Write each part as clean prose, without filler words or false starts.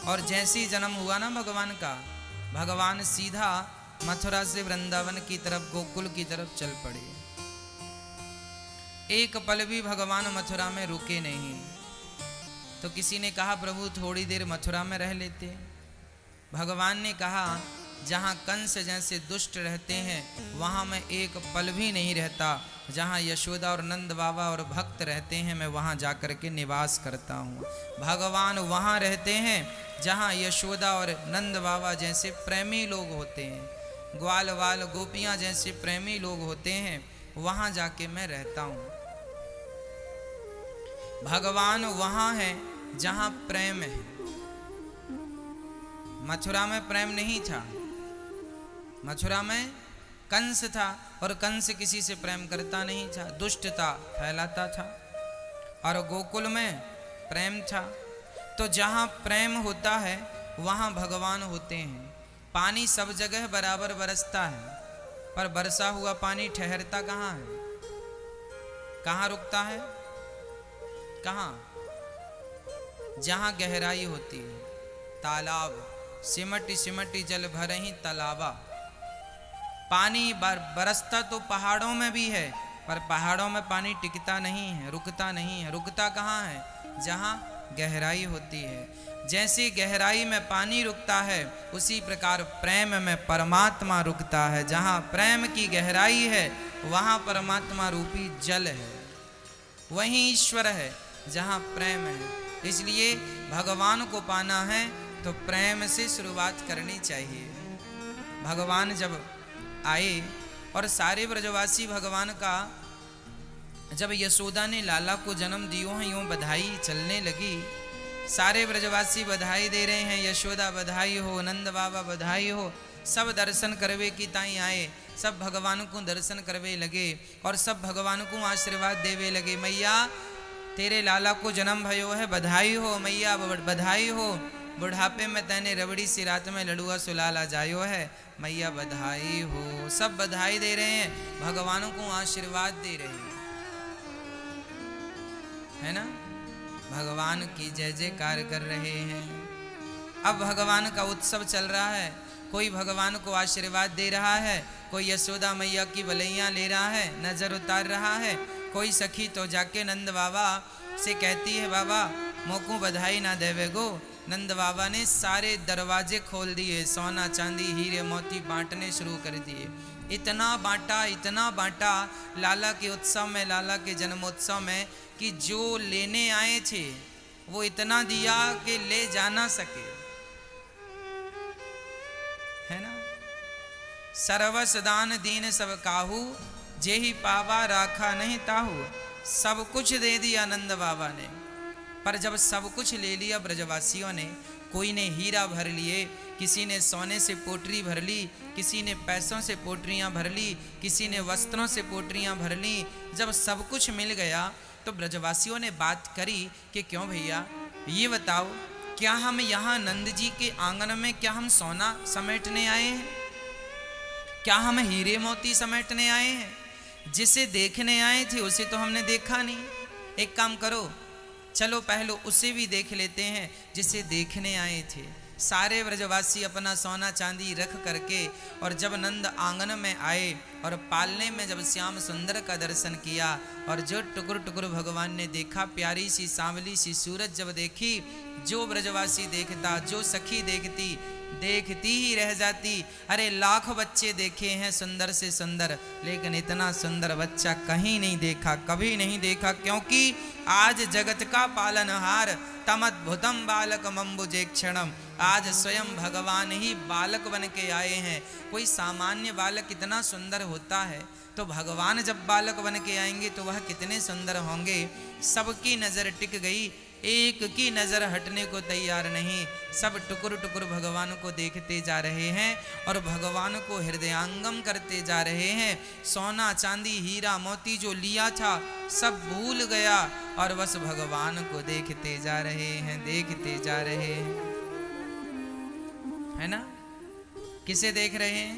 और जैसे ही जन्म हुआ ना भगवान का, भगवान सीधा मथुरा से वृंदावन की तरफ, गोकुल की तरफ चल पड़े। एक पल भी भगवान मथुरा में रुके नहीं। तो किसी ने कहा प्रभु थोड़ी देर मथुरा में रह लेते। भगवान ने कहा जहाँ कंस जैसे दुष्ट रहते हैं वहाँ मैं एक पल भी नहीं रहता। जहाँ यशोदा और नंद बाबा और भक्त रहते हैं मैं वहाँ जाकर के निवास करता हूँ। भगवान वहाँ रहते हैं जहाँ यशोदा और नंद बाबा जैसे प्रेमी लोग होते हैं, ग्वाल वाल गोपियाँ जैसे प्रेमी लोग होते हैं, वहाँ जाके मैं रहता हूँ। भगवान वहाँ है जहाँ प्रेम है। मथुरा में प्रेम नहीं था, मथुरा में कंस था और कंस किसी से प्रेम करता नहीं था, दुष्टता फैलाता था। और गोकुल में प्रेम था। तो जहाँ प्रेम होता है वहाँ भगवान होते हैं। पानी सब जगह बराबर बरसता है, पर बरसा हुआ पानी ठहरता कहाँ है, कहाँ रुकता है, कहाँ? जहाँ गहराई होती है। तालाब सिमटी सिमटी जल भरहि तालाबा। पानी बरसता तो पहाड़ों में भी है, पर पहाड़ों में पानी टिकता नहीं है, रुकता नहीं है। रुकता कहाँ है? जहाँ गहराई होती है। जैसे गहराई में पानी रुकता है उसी प्रकार प्रेम में परमात्मा रुकता है। जहाँ प्रेम की गहराई है वहाँ परमात्मा रूपी जल है, वहीं ईश्वर है जहाँ प्रेम है। इसलिए भगवान को पाना है तो प्रेम से शुरुआत करनी चाहिए। भगवान जब आए और सारे ब्रजवासी भगवान का, जब यशोदा ने लाला को जन्म दियो है यूं बधाई चलने लगी। सारे ब्रजवासी बधाई दे रहे हैं, यशोदा बधाई हो, नंद बाबा बधाई हो। सब दर्शन करवे की ताई आए, सब भगवान को दर्शन करवे लगे और सब भगवान को आशीर्वाद देवे लगे। मैया तेरे लाला को जन्म भयो है, बधाई हो मैया, बधाई हो। बुढ़ापे में तैने रबड़ी सी रात में लड़ुआ सुलाला जायो है, मैया बधाई हो। सब बधाई दे रहे हैं, भगवानों को आशीर्वाद दे रहे हैं, है ना। भगवान की जय जयकार कर रहे हैं। अब भगवान का उत्सव चल रहा है। कोई भगवान को आशीर्वाद दे रहा है, कोई यशोदा मैया की बलैया ले रहा है, नजर उतार रहा है। कोई सखी तो जाके नंद बाबा से कहती है बाबा मोको बधाई ना देवे गो। नंद बाबा ने सारे दरवाजे खोल दिए, सोना चांदी हीरे मोती बांटने शुरू कर दिए। इतना बांटा लाला के उत्सव में, लाला के जन्मोत्सव में, कि जो लेने आए थे वो इतना दिया कि ले जा ना सके, है ना। सर्वस दान दीन सब काहू, जेहि पावा राखा नहीं ताहू। सब कुछ दे दिया नंद बाबा ने। पर जब सब कुछ ले लिया ब्रजवासियों ने, कोई ने हीरा भर लिए, किसी ने सोने से पोटरी भर ली, किसी ने पैसों से पोटरियां भर ली, किसी ने वस्त्रों से पोटरियां भर ली। जब सब कुछ मिल गया तो ब्रजवासियों ने बात करी कि क्यों भैया ये बताओ, क्या हम यहाँ नंद जी के आंगन में क्या हम सोना समेटने आए हैं? क्या हम हीरे मोती समेटने आए हैं? जिसे देखने आए थे उसे तो हमने देखा नहीं। एक काम करो, चलो पहले उसे भी देख लेते हैं जिसे देखने आए थे। सारे ब्रजवासी अपना सोना चांदी रख करके, और जब नंद आंगन में आए और पालने में जब श्याम सुंदर का दर्शन किया, और जो टुकुर टुकुर भगवान ने देखा, प्यारी सी सांवली सी सूरज जब देखी, जो ब्रजवासी देखता, जो सखी देखती, देखती ही रह जाती। अरे लाख बच्चे देखे हैं सुंदर से सुंदर, लेकिन इतना सुंदर बच्चा कहीं नहीं देखा, कभी नहीं देखा। क्योंकि आज जगत का पालनहार तमद्भुतम बालक मम्बुजे क्षणम, आज स्वयं भगवान ही बालक बन के आए हैं। कोई सामान्य बालक इतना सुंदर होता है, तो भगवान जब बालक बन के आएंगे तो वह कितने सुंदर होंगे। सबकी नजर टिक गई, एक की नजर हटने को तैयार नहीं। सब टुकुर टुकुर भगवान को देखते जा रहे हैं और भगवान को हृदयांगम करते जा रहे हैं। सोना चांदी हीरा मोती जो लिया था सब भूल गया और बस भगवान को देखते जा रहे हैं, देखते जा रहे हैं, है ना। किसे देख रहे हैं?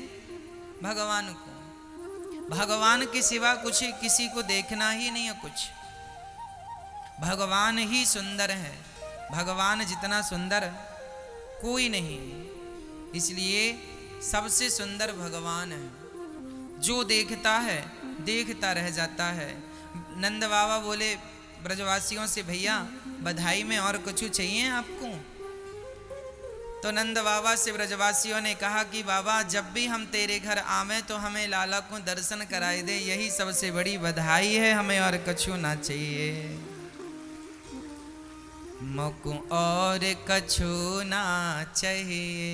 भगवान को। भगवान के सिवा कुछ किसी को देखना ही नहीं है कुछ। भगवान ही सुंदर है। भगवान जितना सुंदर कोई नहीं। इसलिए सबसे सुंदर भगवान है, जो देखता है देखता रह जाता है। नंद बाबा बोले ब्रजवासियों से, भैया बधाई में और कुछ चाहिए आपको? तो नंद बाबा से ब्रजवासियों ने कहा कि बाबा जब भी हम तेरे घर आवे तो हमें लाला को दर्शन कराए दे, यही सबसे बड़ी बधाई है, हमें और कछु ना चाहिए। मोको और कछु ना चाहिए,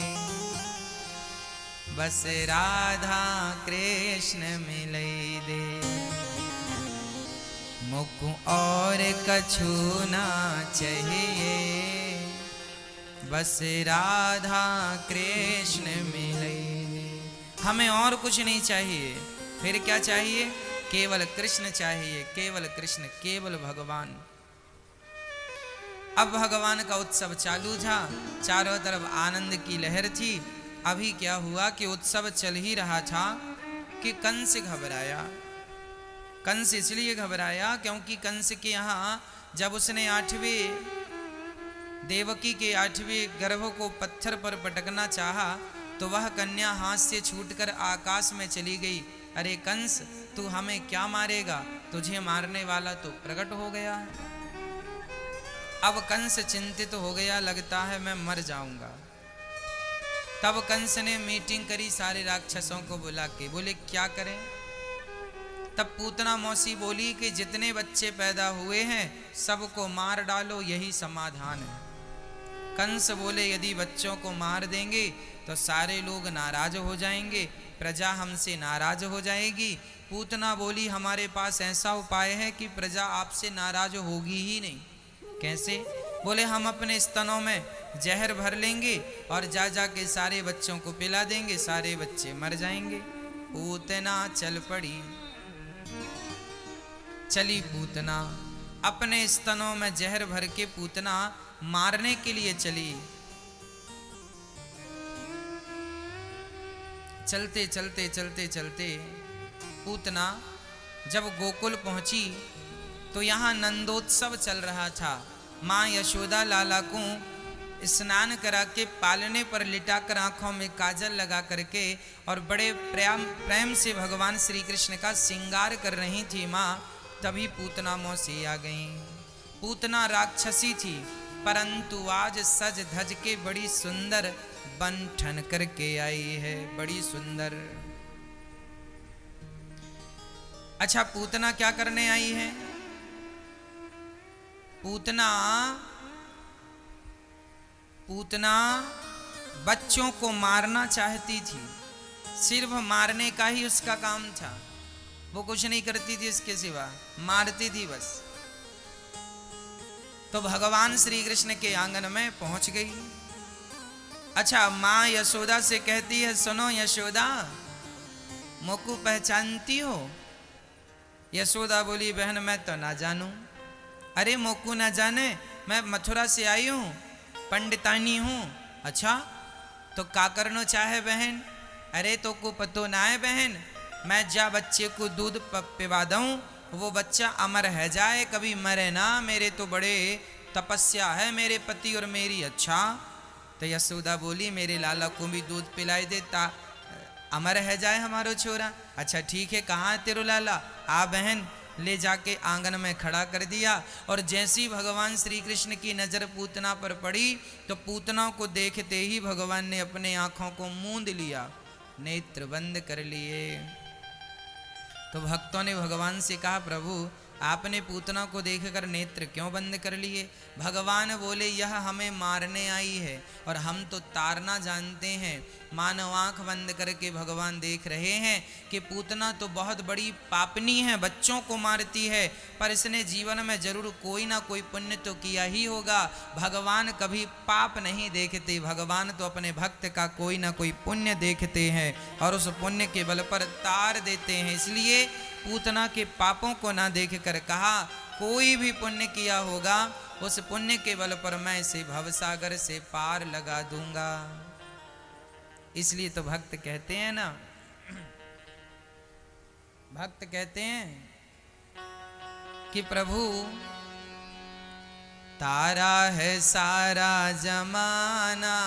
बस राधा कृष्ण मिले दे। मोको और कछु ना चाहिए, बस राधा कृष्ण मिले दे। हमें और कुछ नहीं चाहिए, फिर क्या चाहिए? केवल कृष्ण चाहिए, केवल कृष्ण, केवल भगवान। अब भगवान का उत्सव चालू था, चारों तरफ आनंद की लहर थी। अभी क्या हुआ कि उत्सव चल ही रहा था कि कंस घबराया। कंस इसलिए घबराया क्योंकि कंस के यहाँ जब उसने देवकी के 8वें गर्भ को पत्थर पर पटकना चाहा तो वह कन्या हाथ से छूटकर आकाश में चली गई। अरे कंस, तू हमें क्या मारेगा? तुझे मारने वाला तो प्रकट हो गया है। अब कंस चिंतित हो गया, लगता है मैं मर जाऊंगा। तब कंस ने मीटिंग करी, सारे राक्षसों को बुला के बोले क्या करें? तब पूतना मौसी बोली कि जितने बच्चे पैदा हुए हैं सबको मार डालो, यही समाधान है। कंस बोले यदि बच्चों को मार देंगे तो सारे लोग नाराज हो जाएंगे, प्रजा हमसे नाराज हो जाएगी। पूतना बोली हमारे पास ऐसा उपाय है कि प्रजा आपसे नाराज होगी ही नहीं। कैसे? बोले हम अपने स्तनों में जहर भर लेंगे और जा जा के सारे बच्चों को पिला देंगे, सारे बच्चे मर जाएंगे। पूतना चल पड़ी, चली पूतना अपने स्तनों में जहर भर के पूतना मारने के लिए चली। चलते चलते चलते चलते पूतना जब गोकुल पहुंची तो यहाँ नंदोत्सव चल रहा था। माँ यशोदा लाला को स्नान करा के पालने पर लिटाकर आंखों में काजल लगा करके और बड़े प्रेम से भगवान श्री कृष्ण का श्रृंगार कर रही थी माँ। तभी पूतना मौसी आ गई। पूतना राक्षसी थी परंतु आज सज धज के बड़ी सुंदर बन ठन करके आई है, बड़ी सुंदर। अच्छा, पूतना क्या करने आई है? पूतना बच्चों को मारना चाहती थी, सिर्फ मारने का ही उसका काम था। वो कुछ नहीं करती थी इसके सिवा, मारती थी बस। तो भगवान श्री कृष्ण के आंगन में पहुंच गई। अच्छा, माँ यशोदा से कहती है सुनो यशोदा, मोकू पहचानती हो? यशोदा बोली बहन मैं तो ना जानूं। अरे मोकू ना जाने, मैं मथुरा से आई हूं, पंडितानी हूं। अच्छा, तो का करना चाहे बहन? अरे तो को पतो ना है बहन, मैं जा बच्चे को दूध पिवा दूं, वो बच्चा अमर है जाए, कभी मरे ना। मेरे तो बड़े तपस्या है मेरे पति और मेरी। अच्छा, तो यशोदा बोली मेरे लाला को भी दूध पिलाई देता, अमर है जाए हमारो छोरा। अच्छा ठीक है, कहाँ है तेरो लाला? आ बहन, ले जाके आंगन में खड़ा कर दिया। और जैसी भगवान श्री कृष्ण की नजर पूतना पर पड़ी तो पूतना को देखते ही भगवान ने अपने आंखों को मूंद लिया, नेत्र बंद कर लिए। तो भक्तों ने भगवान से कहा प्रभु आपने पूतना को देखकर नेत्र क्यों बंद कर लिए? भगवान बोले यह हमें मारने आई है और हम तो तारना जानते हैं। मानव आंख बंद करके भगवान देख रहे हैं कि पूतना तो बहुत बड़ी पापनी है, बच्चों को मारती है, पर इसने जीवन में जरूर कोई ना कोई पुण्य तो किया ही होगा। भगवान कभी पाप नहीं देखते, भगवान तो अपने भक्त का कोई ना कोई पुण्य देखते हैं और उस पुण्य के बल पर तार देते हैं। इसलिए पूतना के पापों को ना देखकर कहा कोई भी पुण्य किया होगा उस पुण्य के बल पर मैं इसे भवसागर से पार लगा दूंगा। इसलिए तो भक्त कहते हैं ना, भक्त कहते हैं कि प्रभु तारा है सारा जमाना,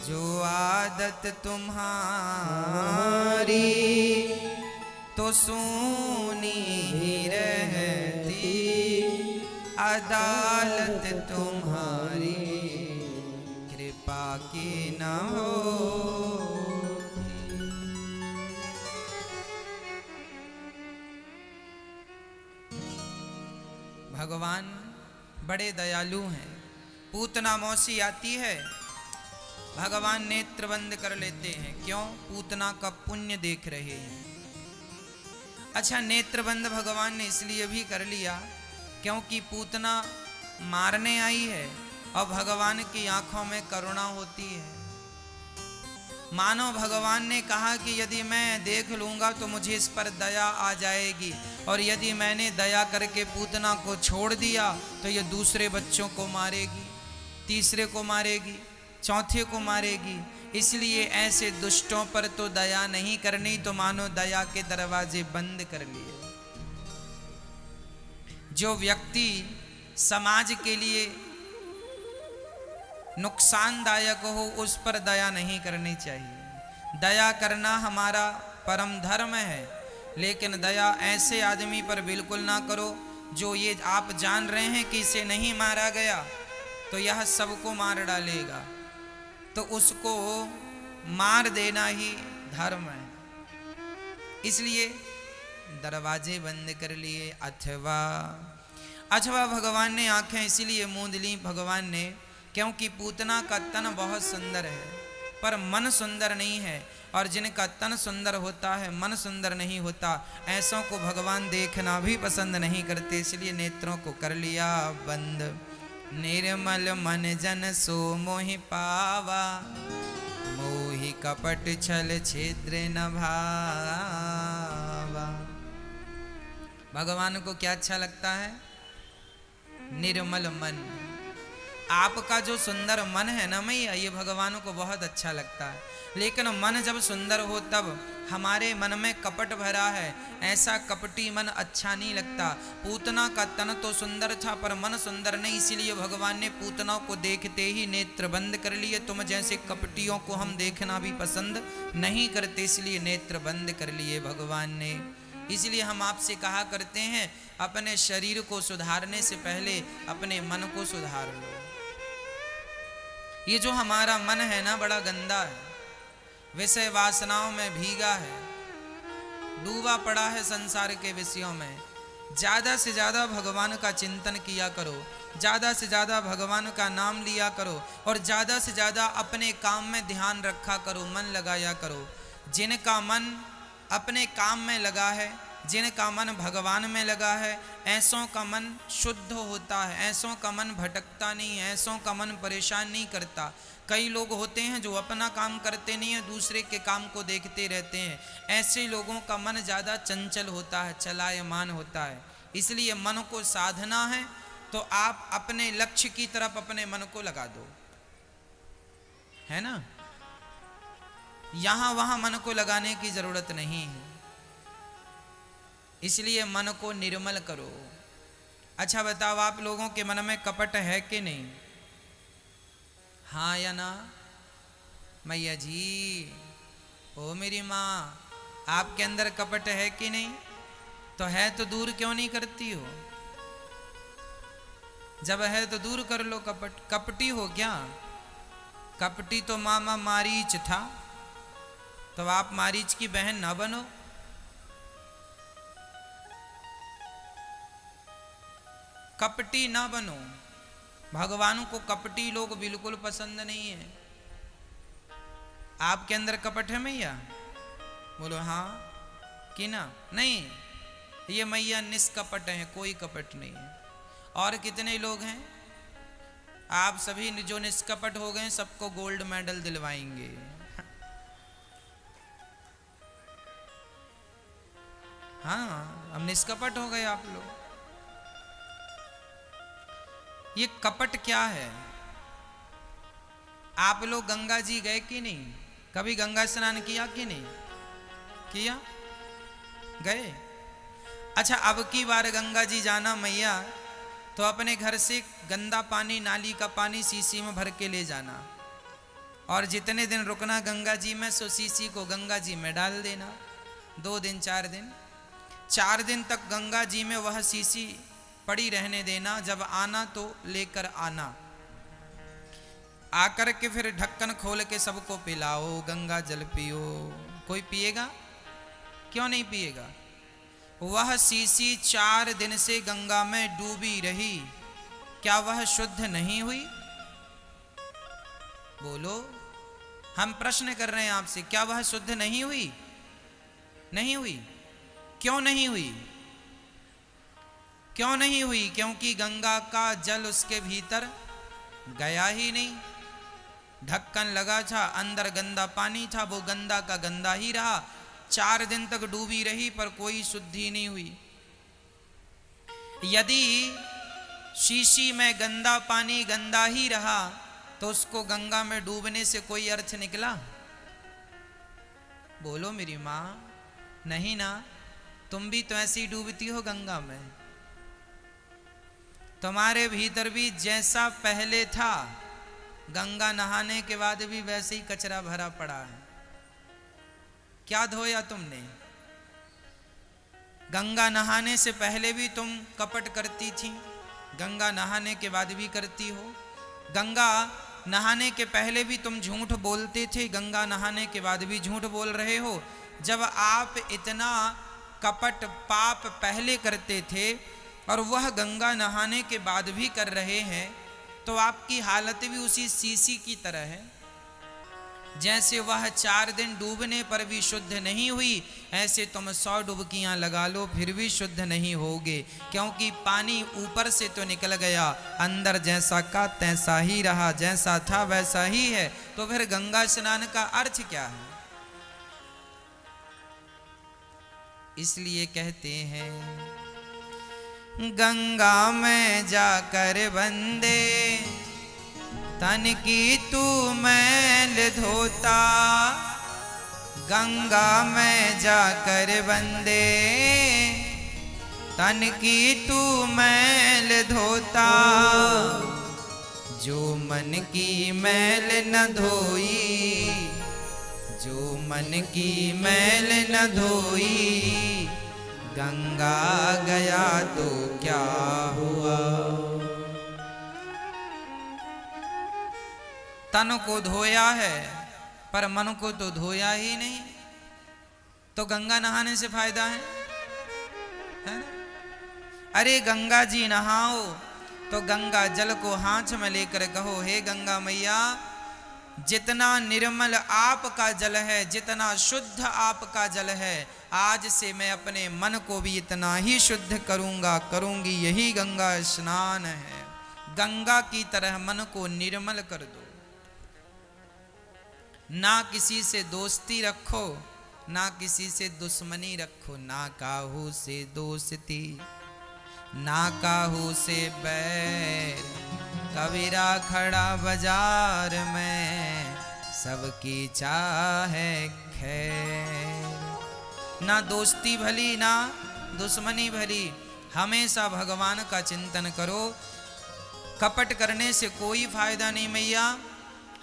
जो आदत तुम्हारी तो सूनी ही रहती, अदालत तुम्हारी कृपा की न हो। भगवान बड़े दयालु हैं। पूतना मौसी आती है, भगवान नेत्र बंद कर लेते हैं। क्यों? पूतना का पुण्य देख रहे हैं। अच्छा, नेत्र बंद भगवान ने इसलिए भी कर लिया क्योंकि पूतना मारने आई है और भगवान की आंखों में करुणा होती है। मानो भगवान ने कहा कि यदि मैं देख लूंगा तो मुझे इस पर दया आ जाएगी, और यदि मैंने दया करके पूतना को छोड़ दिया तो ये दूसरे बच्चों को मारेगी, तीसरे को मारेगी, चौथे को मारेगी। इसलिए ऐसे दुष्टों पर तो दया नहीं करनी, तो मानो दया के दरवाजे बंद कर लिए। जो व्यक्ति समाज के लिए नुकसानदायक हो उस पर दया नहीं करनी चाहिए। दया करना हमारा परम धर्म है, लेकिन दया ऐसे आदमी पर बिल्कुल ना करो जो ये आप जान रहे हैं कि इसे नहीं मारा गया तो यह सबको मार डालेगा, तो उसको मार देना ही धर्म है। इसलिए दरवाजे बंद कर लिए। अथवा भगवान ने आंखें इसीलिए मूंद ली भगवान ने क्योंकि पूतना का तन बहुत सुंदर है पर मन सुंदर नहीं है, और जिनका तन सुंदर होता है मन सुंदर नहीं होता, ऐसों को भगवान देखना भी पसंद नहीं करते। इसलिए नेत्रों को कर लिया बंद। निर्मल मन जन सो मोहि पावा, मोहि कपट छल छिद्र न भावा। भगवान को क्या अच्छा लगता है? निर्मल मन। आपका जो सुंदर मन है ना मैया, ये भगवान को बहुत अच्छा लगता है। लेकिन मन जब सुंदर हो तब हमारे मन में कपट भरा है, ऐसा कपटी मन अच्छा नहीं लगता। पूतना का तन तो सुंदर था पर मन सुंदर नहीं, इसीलिए भगवान ने पूतना को देखते ही नेत्र बंद कर लिए। तुम जैसे कपटियों को हम देखना भी पसंद नहीं करते, इसलिए नेत्र बंद कर लिए भगवान ने। इसलिए हम आपसे कहा करते हैं अपने शरीर को सुधारने से पहले अपने मन को सुधार लो। ये जो हमारा मन है ना बड़ा गंदा है, विषय वासनाओं में भीगा है, डूबा पड़ा है संसार के विषयों में। ज़्यादा से ज़्यादा भगवान का चिंतन किया करो, ज़्यादा से ज़्यादा भगवान का नाम लिया करो, और ज़्यादा से ज़्यादा अपने काम में ध्यान रखा करो, मन लगाया करो। जिनका मन अपने काम में लगा है, जिनका मन भगवान में लगा है, ऐसों का मन शुद्ध होता है, ऐसों का मन भटकता नहीं है, ऐसों का मन परेशान नहीं करता। कई लोग होते हैं जो अपना काम करते नहीं है, दूसरे के काम को देखते रहते हैं। ऐसे लोगों का मन ज़्यादा चंचल होता है, चलायमान होता है। इसलिए मन को साधना है तो आप अपने लक्ष्य की तरफ अपने मन को लगा दो, है ना। यहाँ वहाँ मन को लगाने की जरूरत नहीं है। इसलिए मन को निर्मल करो। अच्छा बताओ, आप लोगों के मन में कपट है कि नहीं? हाँ या ना? मैया जी, ओ मेरी माँ, आपके अंदर कपट है कि नहीं? तो है तो दूर क्यों नहीं करती हो? जब है तो दूर कर लो कपट। कपटी हो क्या? कपटी तो मामा मारीच था, तो आप मारीच की बहन ना बनो। कपटी ना बनो। भगवान को कपटी लोग बिल्कुल पसंद नहीं है। आपके अंदर कपट है मैया? बोलो हाँ कि ना? नहीं, ये मैया निष्कपट है, कोई कपट नहीं है। और कितने लोग हैं? आप सभी जो निष्कपट हो गए सबको गोल्ड मेडल दिलवाएंगे। हाँ, हम निष्कपट हो गए आप लोग। ये कपट क्या है? आप लोग गंगा जी गए कि नहीं? कभी गंगा स्नान किया कि नहीं किया? गए? अच्छा, अब की बार गंगा जी जाना मैया तो अपने घर से गंदा पानी, नाली का पानी सीसी में भर के ले जाना, और जितने दिन रुकना गंगा जी में, सो सीसी को गंगा जी में डाल देना। 2 दिन 4 दिन 4 दिन तक गंगा जी में वह सीसी पड़ी रहने देना। जब आना तो लेकर आना, आकर के फिर ढक्कन खोल के सबको पिलाओ, गंगा जल पियो। कोई पिएगा? क्यों नहीं पिएगा? वह सीसी 4 दिन से गंगा में डूबी रही, क्या वह शुद्ध नहीं हुई? बोलो, हम प्रश्न कर रहे हैं आपसे, क्या वह शुद्ध नहीं हुई? नहीं हुई। क्यों नहीं हुई? क्यों नहीं हुई? क्योंकि गंगा का जल उसके भीतर गया ही नहीं। ढक्कन लगा था, अंदर गंदा पानी था, वो गंदा का गंदा ही रहा। 4 दिन तक डूबी रही पर कोई शुद्धि नहीं हुई। यदि शीशी में गंदा पानी गंदा ही रहा तो उसको गंगा में डूबने से कोई अर्थ निकला? बोलो मेरी माँ, नहीं ना। तुम भी तो ऐसी डूबती हो गंगा में। तुम्हारे भीतर भी जैसा पहले था, गंगा नहाने के बाद भी वैसे ही कचरा भरा पड़ा है। क्या धोया तुमने? गंगा नहाने से पहले भी तुम कपट करती थी, गंगा नहाने के बाद भी करती हो। गंगा नहाने के पहले भी तुम झूठ बोलते थे, गंगा नहाने के बाद भी झूठ बोल रहे हो। जब आप इतना कपट पाप पहले करते थे और वह गंगा नहाने के बाद भी कर रहे हैं, तो आपकी हालत भी उसी सीसी की तरह है। जैसे वह 4 दिन डूबने पर भी शुद्ध नहीं हुई, ऐसे तुम 100 डुबकियां लगा लो फिर भी शुद्ध नहीं होगे, क्योंकि पानी ऊपर से तो निकल गया, अंदर जैसा का तैसा ही रहा, जैसा था वैसा ही है। तो फिर गंगा स्नान का अर्थ क्या है? इसलिए कहते हैं, गंगा में जाकर बंदे तन की तू मैल धोता, गंगा में जाकर बंदे तन की तू मैल धोता, जो मन की मैल न धोई, जो मन की मैल न धोई, गंगा गया तो क्या हुआ। तन को धोया है पर मन को तो धोया ही नहीं, तो गंगा नहाने से फायदा है ना? अरे गंगा जी नहाओ तो गंगा जल को हाथ में लेकर कहो, हे गंगा मैया, जितना निर्मल आपका जल है, जितना शुद्ध आपका जल है, आज से मैं अपने मन को भी इतना ही शुद्ध करूंगा, करूंगी। यही गंगा स्नान है। गंगा की तरह मन को निर्मल कर दो। ना किसी से दोस्ती रखो, ना किसी से दुश्मनी रखो, ना काहू से दोस्ती, ना काहू से बैर, कबीरा खड़ा बाजार में, सबकी चाहे खैर। ना दोस्ती भली ना दुश्मनी भली, हमेशा भगवान का चिंतन करो। कपट करने से कोई फायदा नहीं मैया।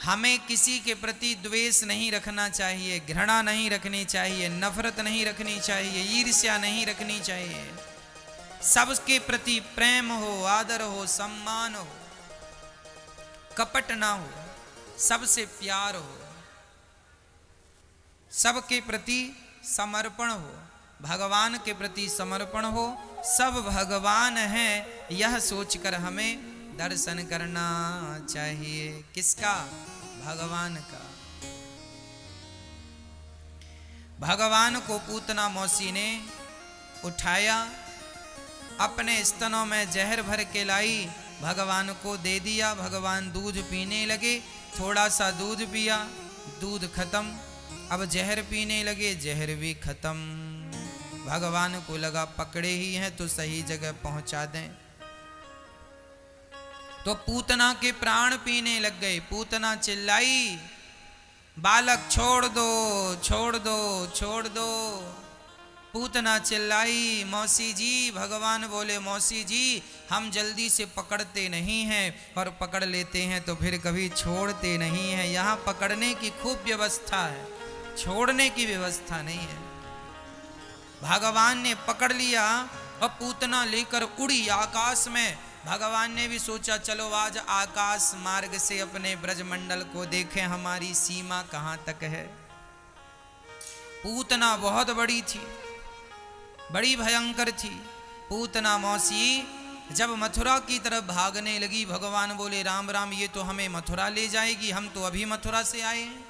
हमें किसी के प्रति द्वेष नहीं रखना चाहिए, घृणा नहीं रखनी चाहिए, नफरत नहीं रखनी चाहिए, ईर्ष्या नहीं रखनी चाहिए। सबके प्रति प्रेम हो, आदर हो, सम्मान हो, कपट ना हो, सबसे प्यार हो, सबके प्रति समर्पण हो, भगवान के प्रति समर्पण हो। सब भगवान हैं यह सोचकर हमें दर्शन करना चाहिए। किसका? भगवान का। भगवान को पूतना मौसी ने उठाया, अपने स्तनों में जहर भर के लाई, भगवान को दे दिया। भगवान दूध पीने लगे, थोड़ा सा दूध पिया, दूध खत्म। अब जहर पीने लगे, जहर भी खत्म। भगवान को लगा पकड़े ही हैं तो सही जगह पहुंचा दें, तो पूतना के प्राण पीने लग गए। पूतना चिल्लाई, बालक छोड़ दो, छोड़ दो, छोड़ दो। पूतना चिल्लाई, मौसी जी। भगवान बोले, मौसी जी हम जल्दी से पकड़ते नहीं हैं, और पकड़ लेते हैं तो फिर कभी छोड़ते नहीं हैं। यहाँ पकड़ने की खूब व्यवस्था है, छोड़ने की व्यवस्था नहीं है। भगवान ने पकड़ लिया और पूतना लेकर उड़ी आकाश में। भगवान ने भी सोचा चलो आज आकाश मार्ग से अपने ब्रजमंडल को देखें, हमारी सीमा कहाँ तक है। पूतना बहुत बड़ी थी, बड़ी भयंकर थी। पूतना मौसी जब मथुरा की तरफ भागने लगी, भगवान बोले राम राम, ये तो हमें मथुरा ले जाएगी, हम तो अभी मथुरा से आए हैं।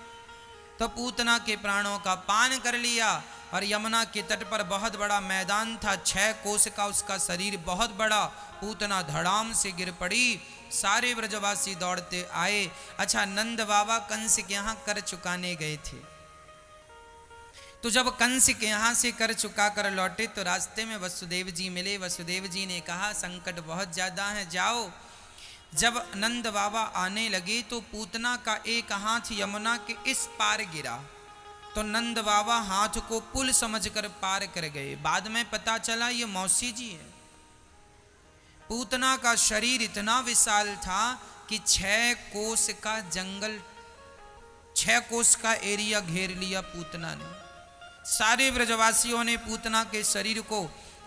तो पूतना के प्राणों का पान कर लिया, और यमुना के तट पर बहुत बड़ा मैदान था, 6 कोस का उसका शरीर बहुत बड़ा। पूतना धड़ाम से गिर पड़ी, सारे ब्रजवासी दौड़ते आए। अच्छा, नंद बाबा कंस के यहाँ कर चुकाने गए थे, तो जब कंस के यहाँ से कर चुका कर लौटे तो रास्ते में वसुदेव जी मिले। वसुदेव जी ने कहा संकट बहुत ज्यादा है, जाओ। जब नंद बाबा आने लगे तो पूतना का एक हाथ यमुना के इस पार गिरा, तो नंद बाबा हाथ को पुल समझकर पार कर गए। बाद में पता चला ये मौसी जी है। पूतना का शरीर इतना विशाल था कि 6 कोस का जंगल, 6 कोस का एरिया घेर लिया पूतना ने। सारे ब्रजवासियों ने पूतना के शरीर को,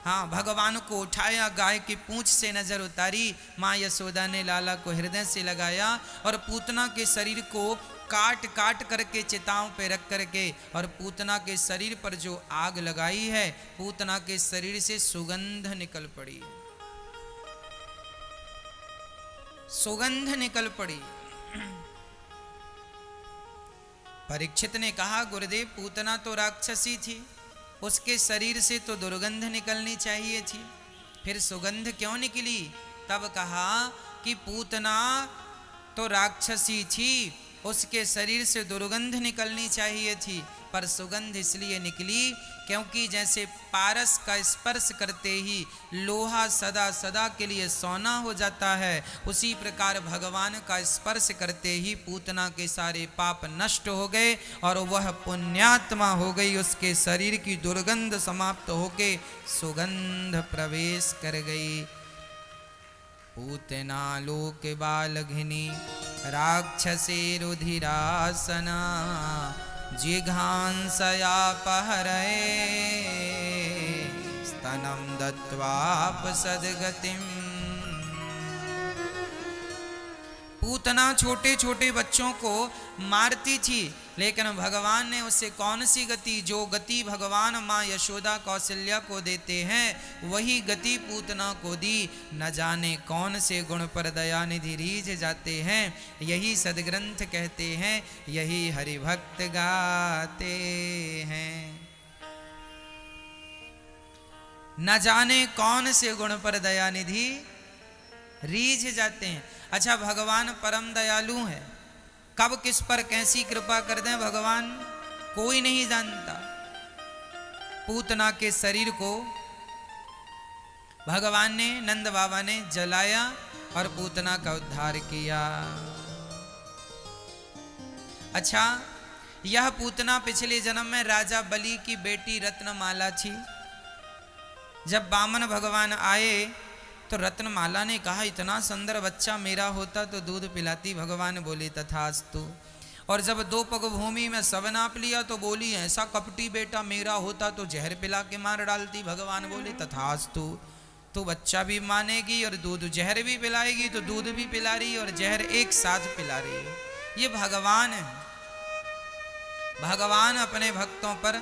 हाँ, भगवान को उठाया, गाय की पूंछ से नजर उतारी, माँ यशोदा ने लाला को हृदय से लगाया, और पूतना के शरीर को काट काट करके चिताओं पे रख करके, और पूतना के शरीर पर जो आग लगाई है, पूतना के शरीर से सुगंध निकल पड़ी, सुगंध निकल पड़ी। परीक्षित ने कहा गुरुदेव पूतना तो राक्षसी थी, उसके शरीर से तो दुर्गंध निकलनी चाहिए थी, फिर सुगंध क्यों निकली? तब कहा कि पूतना तो राक्षसी थी, उसके शरीर से दुर्गंध निकलनी चाहिए थी, पर सुगंध इसलिए निकली क्योंकि जैसे पारस का स्पर्श करते ही लोहा सदा सदा के लिए सोना हो जाता है, उसी प्रकार भगवान का स्पर्श करते ही पूतना के सारे पाप नष्ट हो गए और वह पुण्यात्मा हो गई। उसके शरीर की दुर्गंध समाप्त होके सुगंध प्रवेश कर गई। पूतना लोक बालघिनी राक्षसे रुधिरासना जिघांसया पहरये स्तनं दत्वापसद्गतिम्। पूतना छोटे छोटे बच्चों को मारती थी, लेकिन भगवान ने उसे कौन सी गति, जो गति भगवान माँ यशोदा कौशल्या को देते हैं वही गति पूतना को दी। न जाने कौन से गुण पर दयानिधि रीझ जाते हैं, यही सदग्रंथ कहते हैं, यही हरिभक्त गाते हैं। न जाने कौन से गुण पर दयानिधि रीझ जाते हैं। अच्छा, भगवान परम दयालु है, कब किस पर कैसी कृपा कर दें भगवान कोई नहीं जानता। पूतना के शरीर को भगवान ने, नंद बाबा ने जलाया और पूतना का उद्धार किया। अच्छा, यह पूतना पिछले जन्म में राजा बलि की बेटी रत्नमाला थी। जब वामन भगवान आए तो रत्नमाला ने कहा इतना सुंदर बच्चा मेरा होता तो दूध पिलाती। भगवान बोले तथास्तु। और जब 2 पग भूमि में सब नाप लिया तो बोली ऐसा कपटी बेटा मेरा होता तो जहर पिला के मार डालती। भगवान बोले तथास्तु, तो बच्चा भी मानेगी और दूध जहर भी पिलाएगी, तो दूध भी पिला रही और जहर एक साथ पिला रही है। ये भगवान है। भगवान अपने भक्तों पर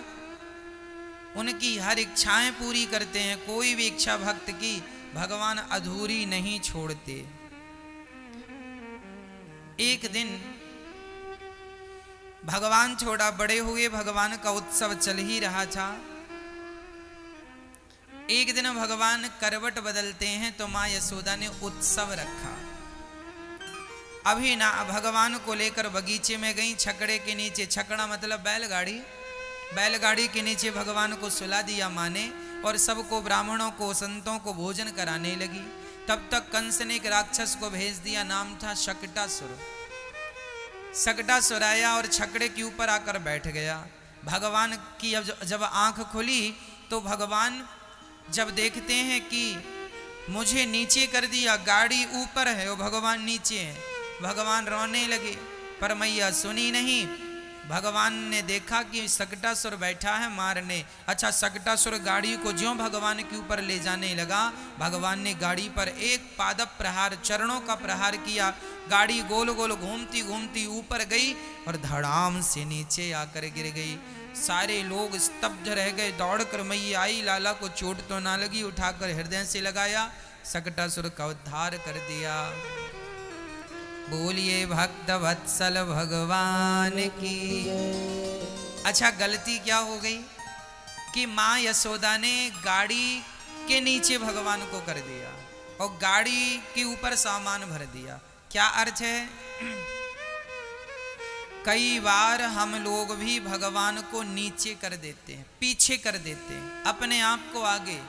उनकी हर इच्छाएं पूरी करते हैं। कोई भी इच्छा भक्त की भगवान अधूरी नहीं छोड़ते। एक दिन भगवान थोड़ा बड़े हुए, भगवान का उत्सव चल ही रहा था। एक दिन भगवान करवट बदलते हैं तो माँ यशोदा ने उत्सव रखा। अभी ना भगवान को लेकर बगीचे में गई, छकड़े के नीचे, छकड़ा मतलब बैलगाड़ी, बैलगाड़ी के नीचे भगवान को सुला दिया माँ ने और सबको, ब्राह्मणों को, संतों को भोजन कराने लगी। तब तक कंस ने एक राक्षस को भेज दिया, नाम था शकटासुर। शकटासुर आया और छकड़े के ऊपर आकर बैठ गया। भगवान की जब आंख खुली तो भगवान जब देखते हैं कि मुझे नीचे कर दिया, गाड़ी ऊपर है और भगवान नीचे है, भगवान रोने लगे, पर मैया सुनी नहीं। भगवान ने देखा कि सकटासुर बैठा है मारने। अच्छा, सकटासुर गाड़ी को ज्यों भगवान के ऊपर ले जाने लगा, भगवान ने गाड़ी पर एक पादप प्रहार, चरणों का प्रहार किया। गाड़ी गोल गोल घूमती घूमती ऊपर गई और धड़ाम से नीचे आकर गिर गई। सारे लोग स्तब्ध रह गए। दौड़कर मैया आई, लाला को चोट तो ना लगी, उठाकर हृदय से लगाया, सकटासुर का उद्धार कर दिया। बोलिए भक्त वत्सल भगवान की। अच्छा, गलती क्या हो गई कि माँ यशोदा ने गाड़ी के नीचे भगवान को कर दिया और गाड़ी के ऊपर सामान भर दिया। क्या अर्थ है? कई बार हम लोग भी भगवान को नीचे कर देते हैं, पीछे कर देते हैं, अपने आप को आगे।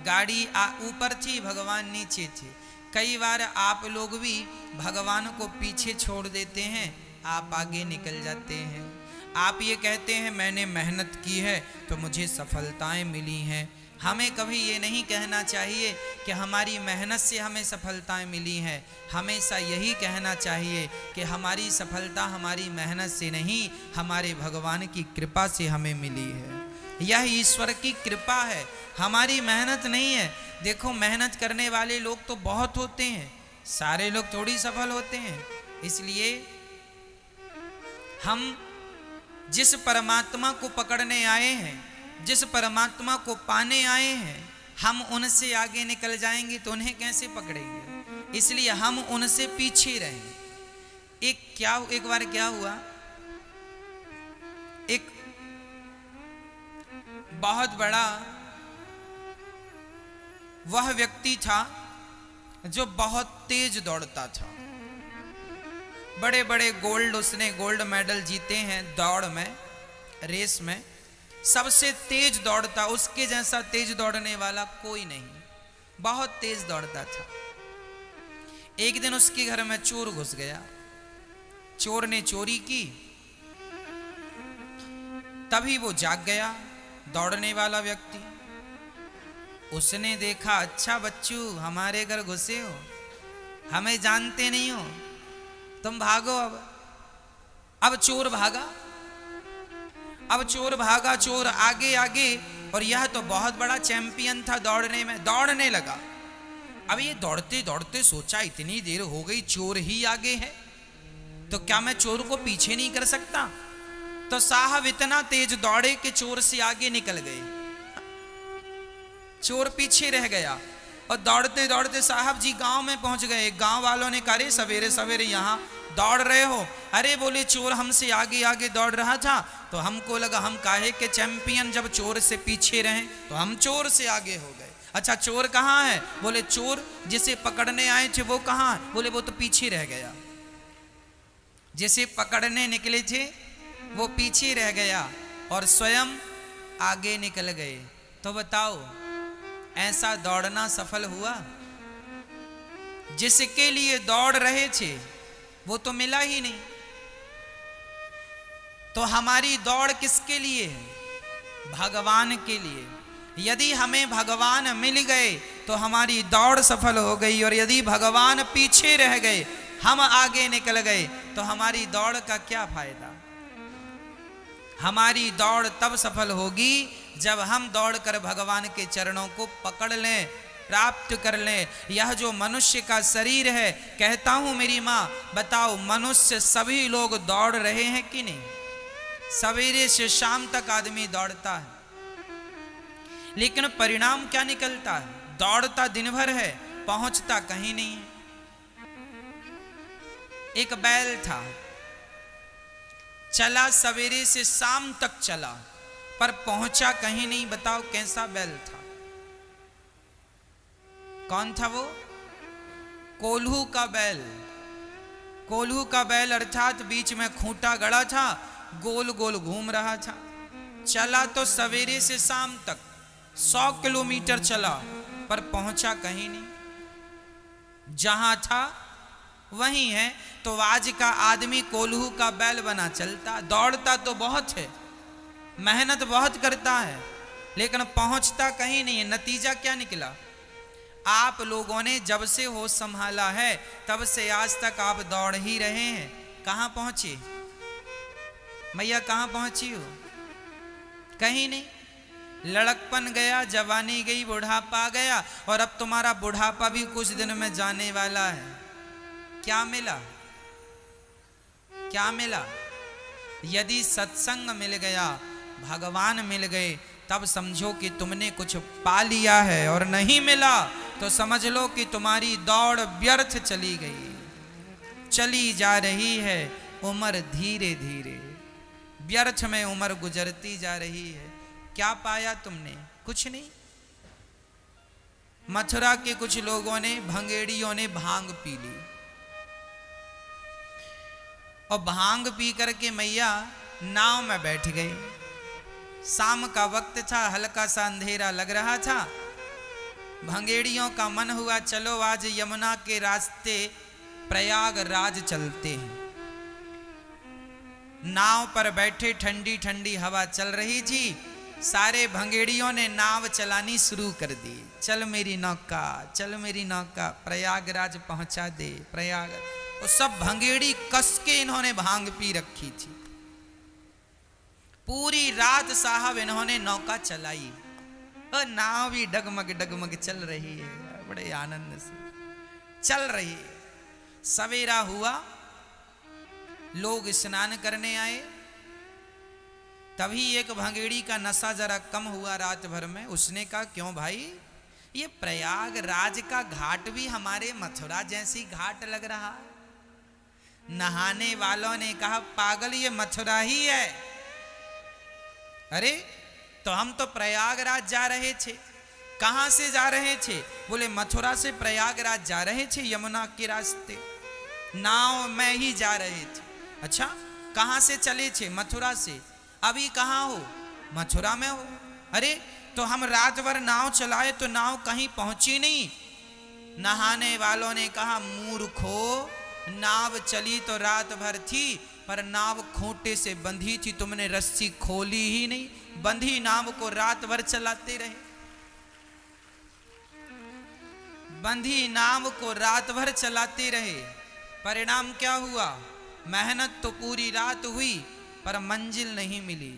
गाड़ी ऊपर थी, भगवान नीचे थे। कई बार आप लोग भी भगवान को पीछे छोड़ देते हैं, आप आगे निकल जाते हैं। आप ये कहते हैं मैंने मेहनत की है तो मुझे सफलताएं मिली हैं। हमें कभी ये नहीं कहना चाहिए कि हमारी मेहनत से हमें सफलताएं मिली हैं। हमेशा यही कहना चाहिए कि हमारी सफलता हमारी मेहनत से नहीं, हमारे भगवान की कृपा से हमें मिली है। यह ईश्वर की कृपा है, हमारी मेहनत नहीं है। देखो, मेहनत करने वाले लोग तो बहुत होते हैं, सारे लोग थोड़ी सफल होते हैं। इसलिए हम जिस परमात्मा को पकड़ने आए हैं, जिस परमात्मा को पाने आए हैं, हम उनसे आगे निकल जाएंगे तो उन्हें कैसे पकड़ेंगे? इसलिए हम उनसे पीछे रहें। एक बार क्या हुआ, एक बहुत बड़ा वह व्यक्ति था जो बहुत तेज दौड़ता था। बड़े बड़े उसने गोल्ड मेडल जीते हैं दौड़ में, रेस में। सबसे तेज दौड़ता, उसके जैसा तेज दौड़ने वाला कोई नहीं, बहुत तेज दौड़ता था। एक दिन उसके घर में चोर घुस गया, चोर ने चोरी की। तभी वो जाग गया, दौड़ने वाला व्यक्ति। उसने देखा, अच्छा बच्चू, हमारे घर घुसे हो, हमें जानते नहीं हो, तुम भागो। अब चोर भागा, अब चोर भागा, चोर आगे आगे, और यह तो बहुत बड़ा चैंपियन था दौड़ने में, दौड़ने लगा। अब ये दौड़ते दौड़ते सोचा, इतनी देर हो गई, चोर ही आगे है, तो क्या मैं चोर को पीछे नहीं कर सकता? तो साहब इतना तेज दौड़े कि चोर से आगे निकल गए, चोर पीछे रह गया। और दौड़ते दौड़ते साहब जी गांव में पहुंच गए। गांव वालों ने कहा, सवेरे सवेरे यहाँ दौड़ रहे हो? अरे बोले, चोर हमसे आगे आगे दौड़ रहा था तो हमको लगा हम काहे के चैंपियन, जब चोर से पीछे रहे तो हम चोर से आगे हो गए। अच्छा, चोर कहाँ है? बोले, चोर जिसे पकड़ने आए थे वो कहाँ? बोले, वो तो पीछे रह गया। जिसे पकड़ने निकले थे वो पीछे रह गया और स्वयं आगे निकल गए। तो बताओ, ऐसा दौड़ना सफल हुआ? जिसके लिए दौड़ रहे थे वो तो मिला ही नहीं। तो हमारी दौड़ किसके लिए है? भगवान के लिए। यदि हमें भगवान मिल गए तो हमारी दौड़ सफल हो गई, और यदि भगवान पीछे रह गए, हम आगे निकल गए, तो हमारी दौड़ का क्या फायदा? हमारी दौड़ तब सफल होगी जब हम दौड़कर भगवान के चरणों को पकड़ लें, प्राप्त कर लें। यह जो मनुष्य का शरीर है, कहता हूं मेरी माँ, बताओ मनुष्य सभी लोग दौड़ रहे हैं कि नहीं? सवेरे से शाम तक आदमी दौड़ता है, लेकिन परिणाम क्या निकलता है? दौड़ता दिन भर है, पहुंचता कहीं नहीं है। एक बैल था, चला सवेरे से शाम तक चला, पर पहुंचा कहीं नहीं। बताओ कैसा बैल था? कौन था वो? कोल्हू का बैल। कोल्हू का बैल अर्थात बीच में खूंटा गड़ा था, गोल गोल घूम रहा था। चला तो सवेरे से शाम तक 100 किलोमीटर चला, पर पहुंचा कहीं नहीं। जहां था वहीं है। तो आज का आदमी कोल्हू का बैल बना चलता, दौड़ता तो बहुत है, मेहनत बहुत करता है, लेकिन पहुंचता कहीं नहीं है। नतीजा क्या निकला? आप लोगों ने जब से होश संभाला है तब से आज तक आप दौड़ ही रहे हैं। कहां पहुंचे मैया? कहां पहुंची हो? कहीं नहीं। लड़कपन गया, जवानी गई, बुढ़ापा गया, और अब तुम्हारा बुढ़ापा भी कुछ दिन में जाने वाला है। क्या मिला? क्या मिला? यदि सत्संग मिल गया, भगवान मिल गए, तब समझो कि तुमने कुछ पा लिया है, और नहीं मिला तो समझ लो कि तुम्हारी दौड़ व्यर्थ चली गई। चली जा रही है उम्र धीरे धीरे, व्यर्थ में उम्र गुजरती जा रही है। क्या पाया तुमने? कुछ नहीं। मथुरा के कुछ लोगों ने, भंगेड़ियों ने भांग पी ली, और भांग पी करके मैया नाव में बैठ गए। शाम का वक्त था, हल्का सा अंधेरा लग रहा था। भंगेड़ियों का मन हुआ चलो आज यमुना के रास्ते प्रयागराज चलते हैं। नाव पर बैठे, ठंडी ठंडी हवा चल रही थी। सारे भंगेड़ियों ने नाव चलानी शुरू कर दी। चल मेरी नौका, चल मेरी नौका, प्रयागराज पहुंचा दे, प्रयाग। वो सब भंगेड़ी कस के इन्होंने भांग पी रखी थी। पूरी रात साहब इन्होंने नौका चलाई, और नाव भी डगमग डगमग चल रही है, बड़े आनंद से चल रही है। सवेरा हुआ, लोग स्नान करने आए। तभी एक भंगेड़ी का नशा जरा कम हुआ रात भर में। उसने कहा क्यों भाई, ये प्रयागराज का घाट भी हमारे मथुरा जैसी घाट लग रहा। नहाने वालों ने कहा पागल, ये मथुरा ही है। अरे तो हम तो प्रयागराज जा रहे थे। कहां से जा रहे थे? बोले मथुरा से प्रयागराज जा रहे थे, यमुना के रास्ते नाव में ही जा रहे थे। अच्छा, कहां से चले थे? मथुरा से। अभी कहां हो? मथुरा में हो। अरे तो हम रात भर नाव चलाए तो नाव कहीं पहुंची नहीं। नहाने वालों ने कहा मूर्खो, नाव चली तो रात भर थी, पर नाव खूंटे से बंधी थी, तुमने रस्सी खोली ही नहीं। बंधी नाव को रात भर चलाते रहे। बंधी नाव को रात भर चलाते रहे। परिणाम क्या हुआ? मेहनत तो पूरी रात हुई, पर मंजिल नहीं मिली।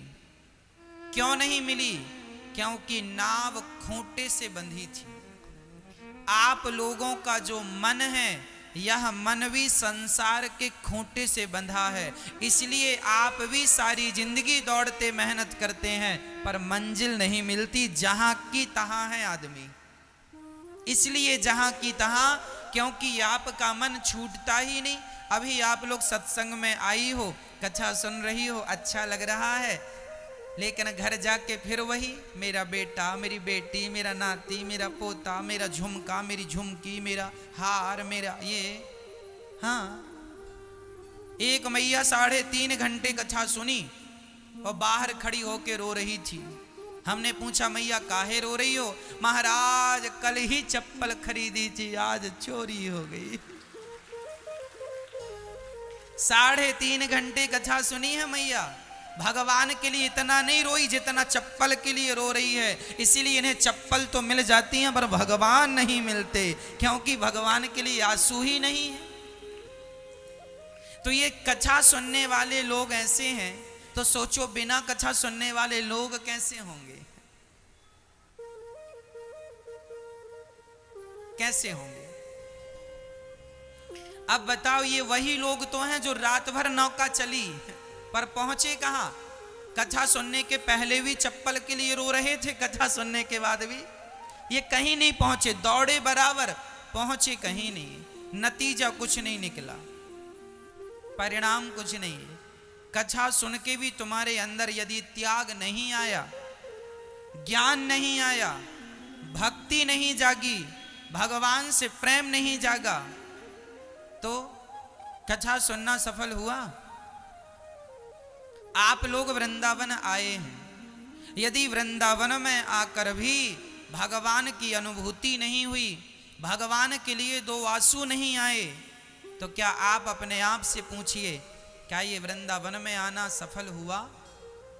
क्यों नहीं मिली? क्योंकि नाव खूंटे से बंधी थी। आप लोगों का जो मन है, यह मन भी संसार के खूंटे से बंधा है। इसलिए आप भी सारी जिंदगी दौड़ते मेहनत करते हैं, पर मंजिल नहीं मिलती। जहां की तहां है आदमी, इसलिए जहां की तहां, क्योंकि आपका मन छूटता ही नहीं। अभी आप लोग सत्संग में आई हो, कथा सुन रही हो, अच्छा लग रहा है, लेकिन घर जाके फिर वही, मेरा बेटा, मेरी बेटी, मेरा नाती, मेरा पोता, मेरा झुमका, मेरी झुमकी, मेरा हार, मेरा ये। हाँ, एक मैया 3.5 घंटे कथा सुनी और बाहर खड़ी होके रो रही थी। हमने पूछा मैया काहे रो रही हो? महाराज कल ही चप्पल खरीदी थी, आज चोरी हो गई। 3.5 घंटे कथा सुनी है मैया। भगवान के लिए इतना नहीं रोई जितना चप्पल के लिए रो रही है। इसीलिए इन्हें चप्पल तो मिल जाती हैं, पर भगवान नहीं मिलते, क्योंकि भगवान के लिए आंसू ही नहीं है। तो ये कथा सुनने वाले लोग ऐसे हैं, तो सोचो बिना कथा सुनने वाले लोग कैसे होंगे? कैसे होंगे? अब बताओ, ये वही लोग तो हैं जो रात भर नौका चली, पर पहुंचे कहां? कथा सुनने के पहले भी चप्पल के लिए रो रहे थे, कथा सुनने के बाद भी ये कहीं नहीं पहुंचे। दौड़े बराबर, पहुंचे कहीं नहीं। नतीजा कुछ नहीं निकला, परिणाम कुछ नहीं। कथा सुन के भी तुम्हारे अंदर यदि त्याग नहीं आया, ज्ञान नहीं आया, भक्ति नहीं जागी, भगवान से प्रेम नहीं जागा, तो कथा सुनना सफल हुआ? आप लोग वृंदावन आए हैं, यदि वृंदावन में आकर भी भगवान की अनुभूति नहीं हुई, भगवान के लिए 2 आंसू नहीं आए, तो क्या आप अपने आप से पूछिए, क्या ये वृंदावन में आना सफल हुआ?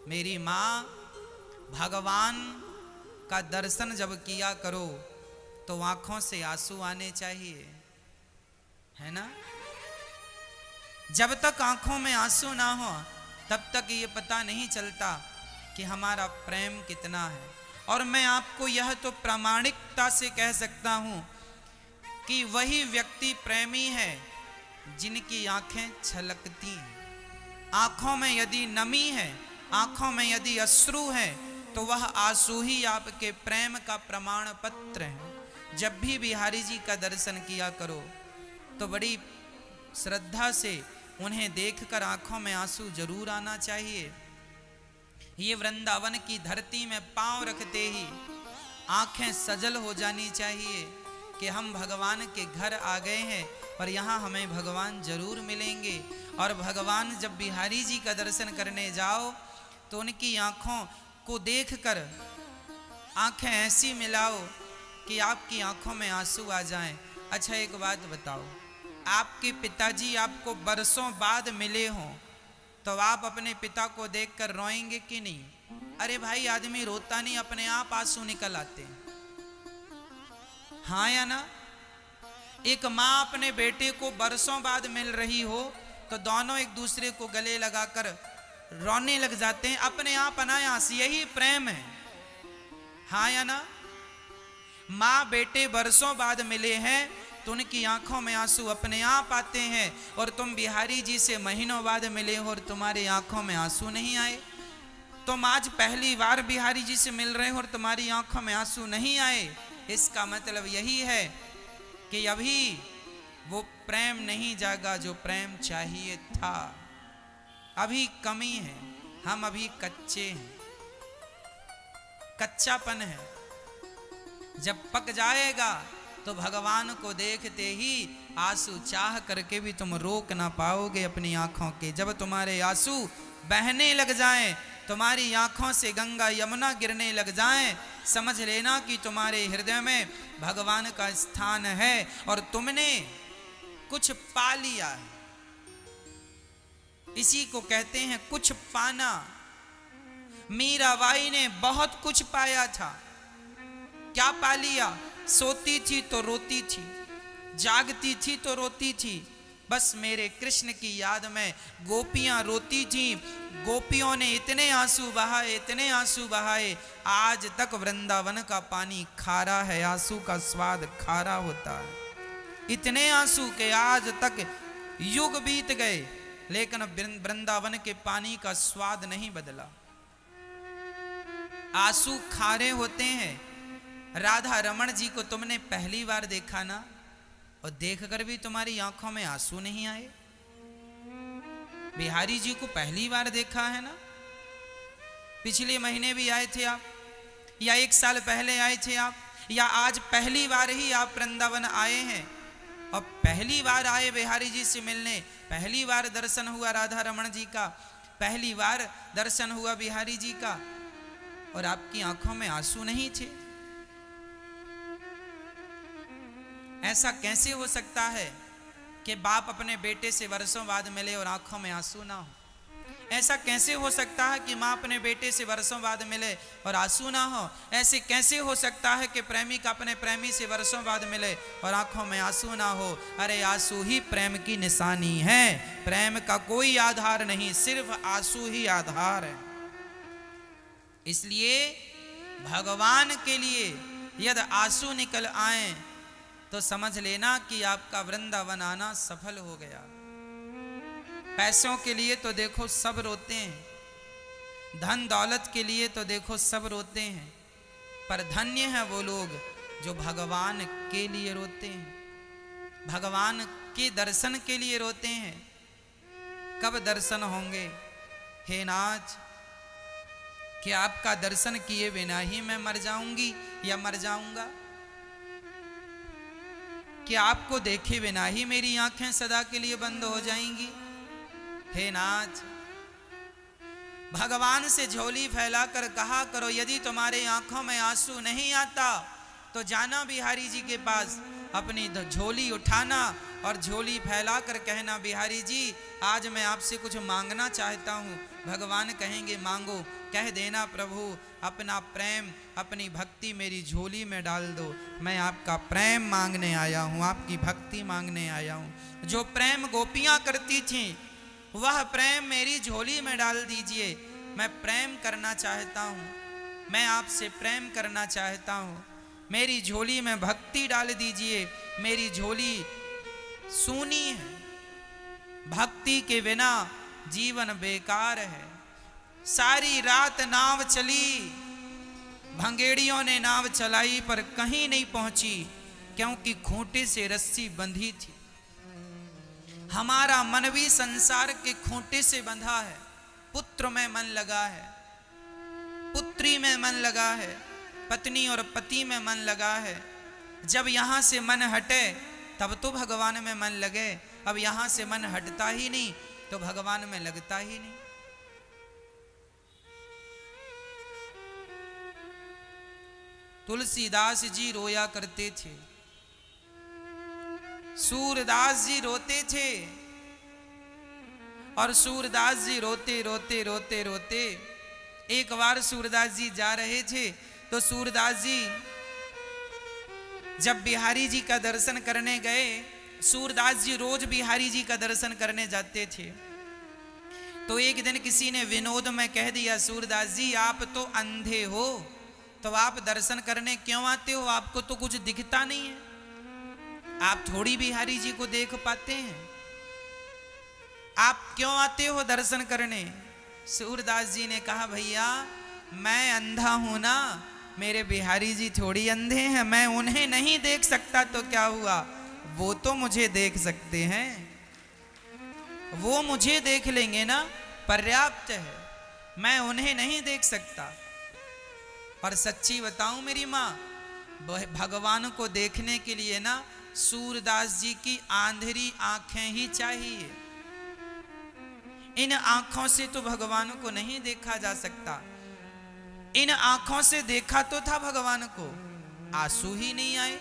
मेरी माँ भगवान का दर्शन जब किया करो तो आंखों से आंसू आने चाहिए, है ना। जब तक आंखों में आंसू ना हो तब तक ये पता नहीं चलता कि हमारा प्रेम कितना है। और मैं आपको यह तो प्रामाणिकता से कह सकता हूं कि वही व्यक्ति प्रेमी है जिनकी आंखें छलकती हैं। आंखों में यदि नमी है, आंखों में यदि अश्रु है, तो वह आंसू ही आपके प्रेम का प्रमाण पत्र है। जब भी बिहारी जी का दर्शन किया करो तो बड़ी श्रद्धा से उन्हें देखकर आंखों में आंसू जरूर आना चाहिए। ये वृंदावन की धरती में पांव रखते ही आंखें सजल हो जानी चाहिए कि हम भगवान के घर आ गए हैं और यहाँ हमें भगवान जरूर मिलेंगे। और भगवान जब बिहारी जी का दर्शन करने जाओ तो उनकी आंखों को देखकर आंखें ऐसी मिलाओ कि आपकी आंखों में आंसू आ जाएं। अच्छा एक बात बताओ, आपके पिताजी आपको बरसों बाद मिले हों तो आप अपने पिता को देखकर रोएंगे कि नहीं? अरे भाई आदमी रोता नहीं, अपने आप आंसू निकल आते हैं, हाँ या ना। एक माँ अपने बेटे को बरसों बाद मिल रही हो तो दोनों एक दूसरे को गले लगाकर रोने लग जाते हैं, अपने आप अनायास। यही प्रेम है, हाँ या ना। माँ बेटे बरसों बाद मिले हैं तो उनकी आंखों में आंसू अपने आप आते हैं। और तुम बिहारी जी से महीनों बाद मिले हो और तुम्हारी आंखों में आंसू नहीं आए। तुम आज पहली बार बिहारी जी से मिल रहे हो और तुम्हारी आंखों में आंसू नहीं आए, इसका मतलब यही है कि अभी वो प्रेम नहीं जागा जो प्रेम चाहिए था। अभी कमी है, हम अभी कच्चे हैं, कच्चापन है। जब पक जाएगा तो भगवान को देखते ही आंसू चाह करके भी तुम रोक ना पाओगे अपनी आंखों के। जब तुम्हारे आंसू बहने लग जाएं, तुम्हारी आंखों से गंगा यमुना गिरने लग जाएं, समझ लेना कि तुम्हारे हृदय में भगवान का स्थान है और तुमने कुछ पा लिया है। इसी को कहते हैं कुछ पाना। मीराबाई ने बहुत कुछ पाया था। क्या पा लिया? सोती थी तो रोती थी, जागती थी तो रोती थी। बस मेरे कृष्ण की याद में गोपियां रोती थी। गोपियों ने इतने आंसू बहाए, इतने आंसू बहाए, आज तक वृंदावन का पानी खारा है, आंसू का स्वाद खारा होता है। इतने आंसू के आज तक युग बीत गए लेकिन वृंदावन के पानी का स्वाद नहीं बदला। आंसू खारे होते हैं। राधा रमण जी को तुमने पहली बार देखा ना, और देखकर भी तुम्हारी आंखों में आंसू नहीं आए। बिहारी जी को पहली बार देखा है ना, पिछले महीने भी आए थे आप, या 1 साल पहले आए थे आप, या आज पहली बार ही आप वृंदावन आए हैं और पहली बार आए बिहारी जी से मिलने, पहली बार दर्शन हुआ राधा रमण जी का, पहली बार दर्शन हुआ बिहारी जी का, और आपकी आंखों में आंसू नहीं थे। ऐसा कैसे हो सकता है कि बाप अपने बेटे से वर्षों बाद मिले और आंखों में आंसू ना हो? ऐसा कैसे हो सकता है कि माँ अपने बेटे से वर्षों बाद मिले और आंसू ना हो? ऐसे कैसे हो सकता है कि प्रेमी का अपने प्रेमी से वर्षों बाद मिले और आंखों में आंसू ना हो? अरे आंसू ही प्रेम की निशानी है। प्रेम का कोई आधार नहीं, सिर्फ आंसू ही आधार है। इसलिए भगवान के लिए यदि आंसू निकल आए तो समझ लेना कि आपका वृंदावन आना सफल हो गया। पैसों के लिए तो देखो सब रोते हैं, धन दौलत के लिए तो देखो सब रोते हैं, पर धन्य है वो लोग जो भगवान के लिए रोते हैं, भगवान के दर्शन के लिए रोते हैं। कब दर्शन होंगे हे नाथ? कि आपका दर्शन किए बिना ही मैं मर जाऊंगी या मर जाऊंगा? कि आपको देखे बिना ही मेरी आंखें सदा के लिए बंद हो जाएंगी? हे नाथ, भगवान से झोली फैलाकर कहा करो, यदि तुम्हारे आंखों में आंसू नहीं आता तो जाना बिहारी जी के पास, अपनी झोली उठाना और झोली फैला कर कहना, बिहारी जी आज मैं आपसे कुछ मांगना चाहता हूँ। भगवान कहेंगे मांगो। कह देना प्रभु अपना प्रेम अपनी भक्ति मेरी झोली में डाल दो, मैं आपका प्रेम मांगने आया हूँ, आपकी भक्ति मांगने आया हूँ। जो प्रेम गोपियाँ करती थीं वह प्रेम मेरी झोली में डाल दीजिए, मैं प्रेम करना चाहता हूँ, मैं आपसे प्रेम करना चाहता हूँ, मेरी झोली में भक्ति डाल दीजिए। मेरी झोली सूनी है, भक्ति के बिना जीवन बेकार है। सारी रात नाव चली, भंगेड़ियों ने नाव चलाई पर कहीं नहीं पहुंची, क्योंकि खूंटे से रस्सी बंधी थी। हमारा मन भी संसार के खूंटे से बंधा है। पुत्र में मन लगा है, पुत्री में मन लगा है, पत्नी और पति में मन लगा है। जब यहां से मन हटे तब तो भगवान में मन लगे, अब यहां से मन हटता ही नहीं तो भगवान में लगता ही नहीं। तुलसीदास जी रोया करते थे, सूरदास जी रोते थे, और सूरदास जी रोते रोते रोते रोते एक बार सूरदास जी जा रहे थे तो सूरदास जी जब बिहारी जी का दर्शन करने गए, सूरदास जी रोज बिहारी जी का दर्शन करने जाते थे, तो एक दिन किसी ने विनोद में कह दिया, सूरदास जी आप तो अंधे हो, तो आप दर्शन करने क्यों आते हो, आपको तो कुछ दिखता नहीं है, आप थोड़ी बिहारी जी को देख पाते हैं, आप क्यों आते हो दर्शन करने। सूरदास जी ने कहा, भैया मैं अंधा हूं ना, मेरे बिहारी जी थोड़ी अंधे हैं, मैं उन्हें नहीं देख सकता तो क्या हुआ, वो तो मुझे देख सकते हैं, वो मुझे देख लेंगे ना, पर्याप्त है, मैं उन्हें नहीं देख सकता। पर सच्ची बताऊं मेरी माँ, भगवान को देखने के लिए ना सूरदास जी की आंधेरी आंखें ही चाहिए। इन आंखों से तो भगवान को नहीं देखा जा सकता। इन आंखों से देखा तो था भगवान को, आंसू ही नहीं आए।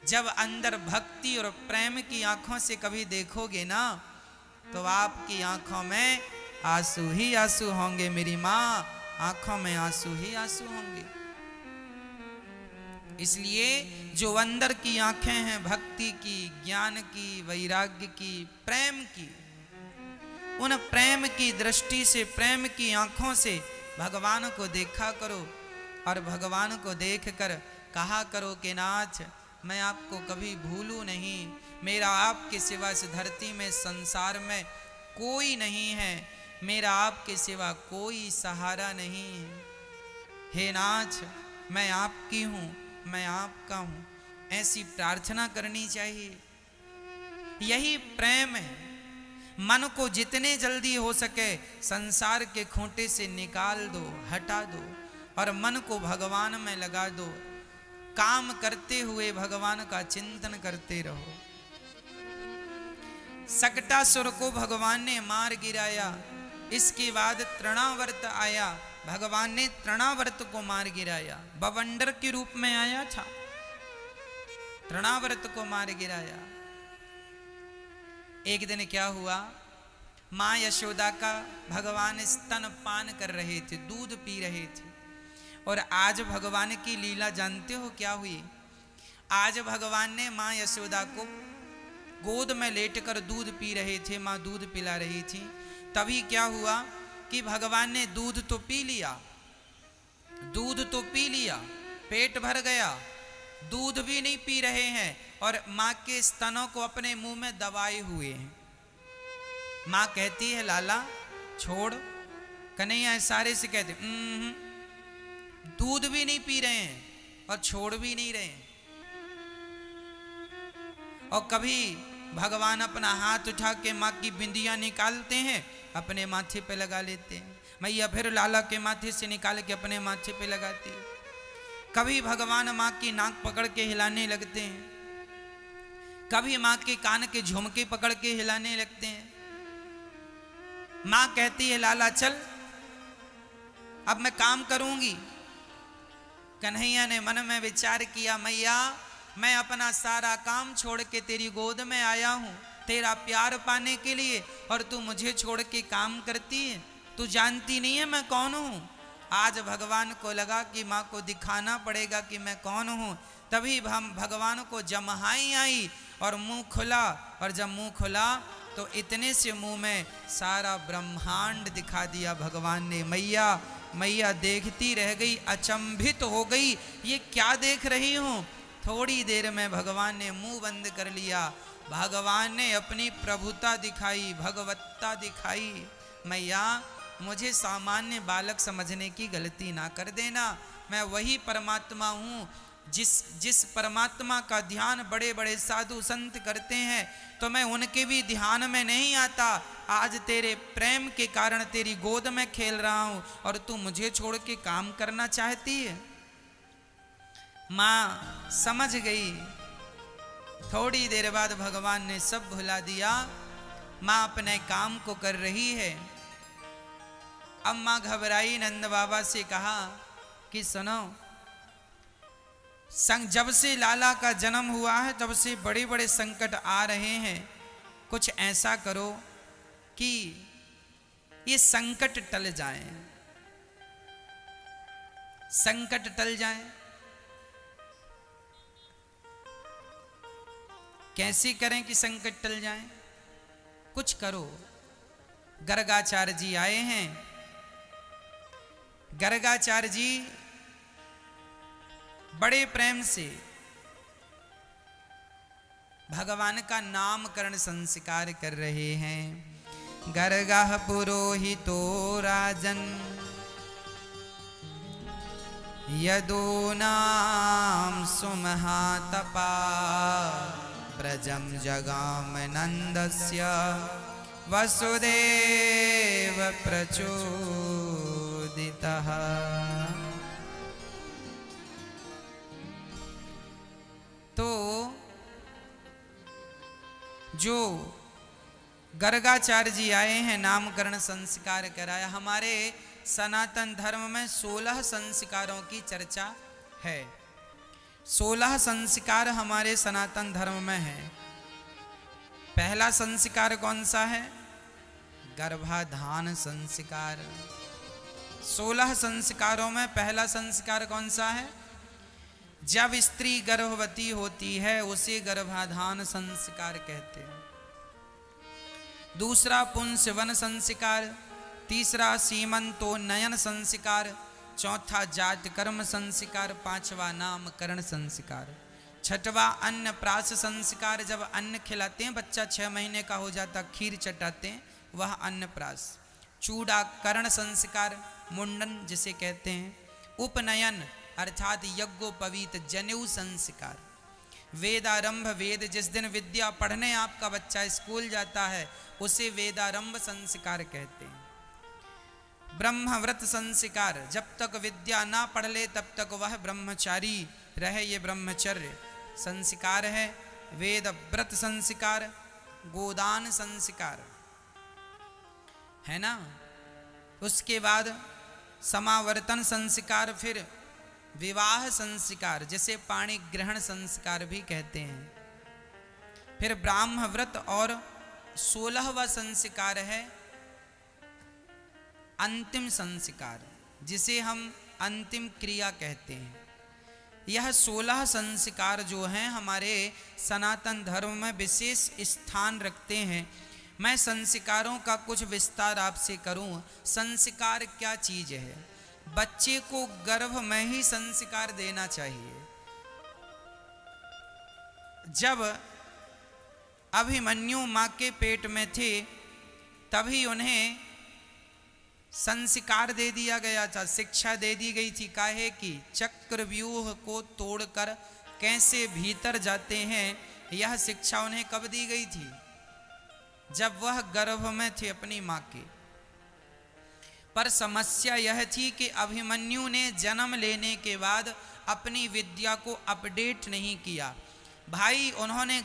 जब अंदर भक्ति और प्रेम की आंखों से कभी देखोगे ना तो आपकी आंखों में आंसू ही आंसू होंगे मेरी माँ, आंखों में आंसू ही आंसू होंगे। इसलिए जो अंदर की आंखें हैं भक्ति की, ज्ञान की, वैराग्य की, प्रेम की, उन प्रेम की दृष्टि से, प्रेम की आंखों से भगवान को देखा करो, और भगवान को देखकर कहा करो कि नाथ मैं आपको कभी भूलूं नहीं, मेरा आपके सिवा इस धरती में संसार में कोई नहीं है, मेरा आपके सिवा कोई सहारा नहीं है। हे नाथ मैं आपकी हूँ, मैं आपका हूँ, ऐसी प्रार्थना करनी चाहिए। यही प्रेम है। मन को जितने जल्दी हो सके संसार के खूंटे से निकाल दो, हटा दो, और मन को भगवान में लगा दो। काम करते हुए भगवान का चिंतन करते रहो। सकटासुर को भगवान ने मार गिराया, इसके बाद तृणावर्त आया, भगवान ने तृणावर्त को मार गिराया, बवंडर के रूप में आया था, तृणावर्त को मार गिराया। एक दिन क्या हुआ, माँ यशोदा का भगवान स्तन पान कर रहे थे, दूध पी रहे थे, और आज भगवान की लीला जानते हो क्या हुई। आज भगवान ने माँ यशोदा को गोद में लेटकर दूध पी रहे थे, माँ दूध पिला रही थी। तभी क्या हुआ कि भगवान ने दूध तो पी लिया, दूध तो पी लिया, पेट भर गया, दूध भी नहीं पी रहे हैं और माँ के स्तनों को अपने मुंह में दबाए हुए हैं। माँ कहती है लाला छोड़, कन्हैया इशारे से कहते दूध भी नहीं पी रहे हैं और छोड़ भी नहीं रहे हैं। और कभी भगवान अपना हाथ उठा के माँ की बिंदियां निकालते हैं, अपने माथे पे लगा लेते हैं, मैया फिर लाला के माथे से निकाल के अपने माथे पे लगाती है। कभी भगवान माँ की नाक पकड़ के हिलाने लगते हैं, कभी माँ के कान के झुमके पकड़ के हिलाने लगते हैं। माँ कहती है लाला चल अब मैं काम करूंगी। कन्हैया ने मन में विचार किया, मैया मैं अपना सारा काम छोड़ के तेरी गोद में आया हूँ तेरा प्यार पाने के लिए, और तू मुझे छोड़ के काम करती है। तू जानती नहीं है मैं कौन हूँ। आज भगवान को लगा कि माँ को दिखाना पड़ेगा कि मैं कौन हूँ। तभी हम भगवान को जमहाई आई और मुंह खुला, और जब मुंह खुला तो इतने से मुंह में सारा ब्रह्मांड दिखा दिया भगवान ने। मैया मैया देखती रह गई, अचंभित हो गई, ये क्या देख रही हूँ। थोड़ी देर में भगवान ने मुंह बंद कर लिया। भगवान ने अपनी प्रभुता दिखाई, भगवत्ता दिखाई। मैया मुझे सामान्य बालक समझने की गलती ना कर देना। मैं वही परमात्मा हूँ जिस परमात्मा का ध्यान बड़े बड़े साधु संत करते हैं, तो मैं उनके भी ध्यान में नहीं आता। आज तेरे प्रेम के कारण तेरी गोद में खेल रहा हूँ और तू मुझे छोड़ के काम करना चाहती है। माँ समझ गई। थोड़ी देर बाद भगवान ने सब भुला दिया। माँ अपने काम को कर रही है। अब माँ घबराई, नंद बाबा से कहा कि सुनो, जब से लाला का जन्म हुआ है तब से बड़े बड़े संकट आ रहे हैं। कुछ ऐसा करो कि ये संकट टल जाए, संकट टल जाए। कैसे करें कि संकट टल जाए? कुछ करो। गर्गाचार्य जी आए हैं। गर्गाचार्य जी बड़े प्रेम से भगवान का नामकरण संस्कार कर रहे हैं। गर्गः पुरोहितो राजन यदो नाम सुमहातपा प्रजम जगाम नंदस्य वसुदेव प्रचोदितः। तो जो गर्गाचार्य जी आए हैं, नामकरण संस्कार कराया। हमारे सनातन धर्म में 16 संस्कारों की चर्चा है। 16 संस्कार हमारे सनातन धर्म में है। पहला संस्कार कौन सा है? गर्भाधान संस्कार। 16 संस्कारों में पहला संस्कार कौन सा है? जब स्त्री गर्भवती होती है उसे गर्भाधान संस्कार कहते हैं। दूसरा पुंसवन संस्कार, तीसरा सीमंतोन्नयन संस्कार, चौथा जात कर्म संस्कार, पांचवा नामकरण संस्कार, छठवा अन्नप्राश संस्कार। जब अन्न खिलाते हैं, बच्चा 6 महीने का हो जाता, खीर चटाते हैं, वह अन्नप्राश। चूड़ाकरण संस्कार, मुंडन जिसे कहते हैं। उपनयन अर्थात यज्ञोपवीत जनेऊ संस्कार। वेदारंभ, वेद जिस दिन विद्या पढ़ने आपका बच्चा स्कूल जाता है उसे वेदारंभ संस्कार कहते हैं। ब्रह्मव्रत संस्कार, जब तक विद्या ना पढ़ ले तब तक वह ब्रह्मचारी रहे, ये ब्रह्मचर्य संस्कार है। वेद व्रत संस्कार, गोदान संस्कार है ना। उसके बाद समावर्तन संस्कार, फिर विवाह संस्कार जिसे पाणी ग्रहण संस्कार भी कहते हैं। फिर ब्राह्म व्रत, और 16वां संस्कार है अंतिम संस्कार जिसे हम अंतिम क्रिया कहते हैं। यह 16 संस्कार जो हैं हमारे सनातन धर्म में विशेष स्थान रखते हैं। मैं संस्कारों का कुछ विस्तार आपसे करूं। संस्कार क्या चीज है? बच्चे को गर्भ में ही संस्कार देना चाहिए। जब अभिमन्यु मां के पेट में थे तभी उन्हें संस्कार दे दिया गया था, शिक्षा दे दी गई थी। काहे कि चक्रव्यूह को तोड़कर कैसे भीतर जाते हैं, यह शिक्षा उन्हें कब दी गई थी? जब वह गर्भ में थे अपनी मां के। पर समस्या यह थी कि अभिमन्यु ने जन्म लेने के बाद अपनी विद्या को अपडेट नहीं किया। भाई उन्होंने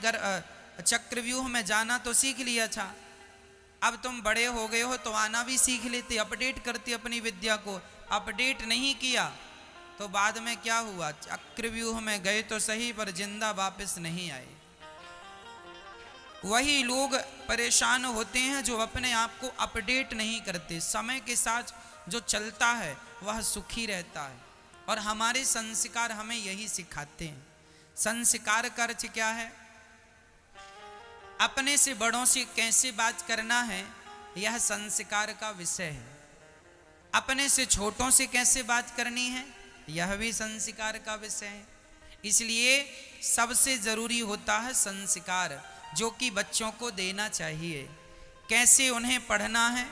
चक्रव्यूह में जाना तो सीख लिया था, अब तुम बड़े हो गए हो तो आना भी सीख लेते, अपडेट करते अपनी विद्या को। अपडेट नहीं किया तो बाद में क्या हुआ, चक्रव्यूह में गए तो सही पर जिंदा वापस नहीं आए। वही लोग परेशान होते हैं जो अपने आप को अपडेट नहीं करते। समय के साथ जो चलता है वह सुखी रहता है, और हमारे संस्कार हमें यही सिखाते हैं। संस्कार का अर्थ क्या है? अपने से बड़ों से कैसे बात करना है, यह संस्कार का विषय है। अपने से छोटों से कैसे बात करनी है, यह भी संस्कार का विषय है। इसलिए सबसे जरूरी होता है संस्कार, जो कि बच्चों को देना चाहिए। कैसे उन्हें पढ़ना है,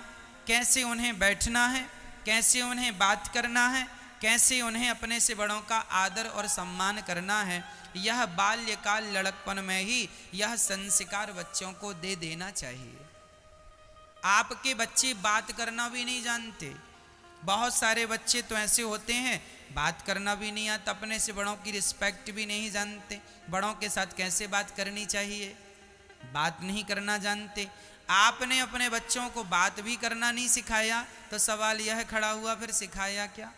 कैसे उन्हें बैठना है, कैसे उन्हें बात करना है, कैसे उन्हें अपने से बड़ों का आदर और सम्मान करना है, यह बाल्यकाल लड़कपन में ही यह संस्कार बच्चों को दे देना चाहिए। आपके बच्चे बात करना भी नहीं जानते। बहुत सारे बच्चे तो ऐसे होते हैं, बात करना भी नहीं आता, अपने से बड़ों की रिस्पेक्ट भी नहीं जानते, बड़ों के साथ कैसे बात करनी चाहिए बात नहीं करना जानते। आपने अपने बच्चों को बात भी करना नहीं सिखाया, तो सवाल यह खड़ा हुआ फिर सिखाया क्या?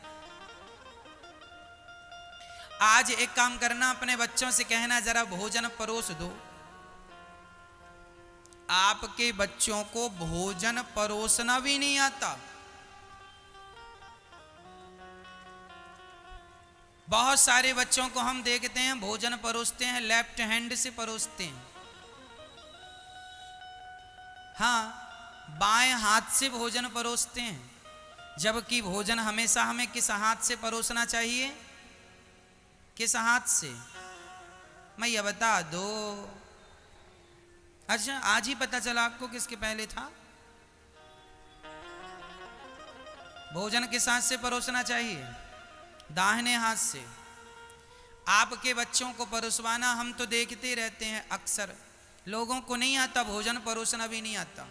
आज एक काम करना, अपने बच्चों से कहना जरा भोजन परोस दो। आपके बच्चों को भोजन परोसना भी नहीं आता। बहुत सारे बच्चों को हम देखते हैं भोजन परोसते हैं लेफ्ट हैंड से परोसते हैं। हाँ, बाएं हाथ से भोजन परोसते हैं, जबकि भोजन हमेशा हमें किस हाथ से परोसना चाहिए? किस हाथ से? मैं ये बता दो। अच्छा, आज ही पता चला आपको किसके पहले था? भोजन किस हाथ से परोसना चाहिए? दाहिने हाथ से। आपके बच्चों को परोसवाना हम तो देखते रहते हैं अक्सर। लोगों को नहीं आता, भोजन परोसना भी नहीं आता।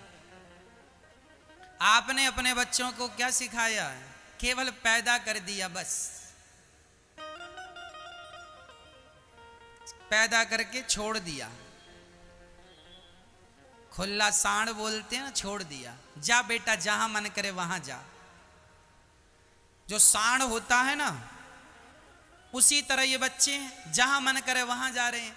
आपने अपने बच्चों को क्या सिखाया है? केवल पैदा कर दिया, बस पैदा करके छोड़ दिया। खुला सांड बोलते हैं ना, छोड़ दिया। जा बेटा, जहां मन करे वहां जा। जो सांड होता है ना, उसी तरह ये बच्चे जहां मन करे वहां जा रहे हैं।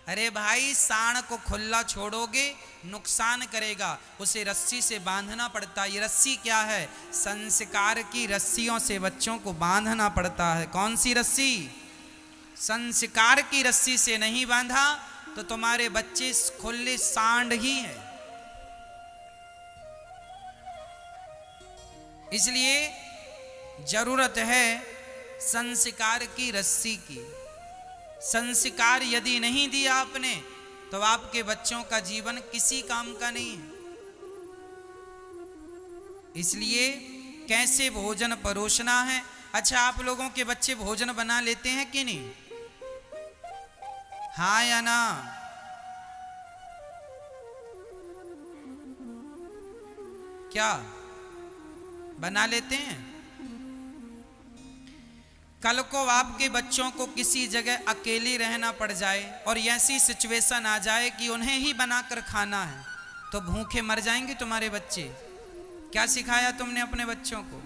अरे भाई, सांड को खुला छोड़ोगे नुकसान करेगा, उसे रस्सी से बांधना पड़ता है। ये रस्सी क्या है? संस्कार की रस्सियों से बच्चों को बांधना पड़ता है। कौन सी रस्सी? संस्कार की रस्सी से नहीं बांधा तो तुम्हारे बच्चे खुले सांड ही हैं। इसलिए जरूरत है संस्कार की रस्सी की। संस्कार यदि नहीं दिया आपने तो आपके बच्चों का जीवन किसी काम का नहीं है। इसलिए कैसे भोजन परोसना है। अच्छा, आप लोगों के बच्चे भोजन बना लेते हैं कि नहीं? हाँ या ना? क्या बना लेते हैं? कल को आपके बच्चों को किसी जगह अकेले रहना पड़ जाए और ऐसी सिचुएशन आ जाए कि उन्हें ही बनाकर खाना है, तो भूखे मर जाएंगे तुम्हारे बच्चे। क्या सिखाया तुमने अपने बच्चों को?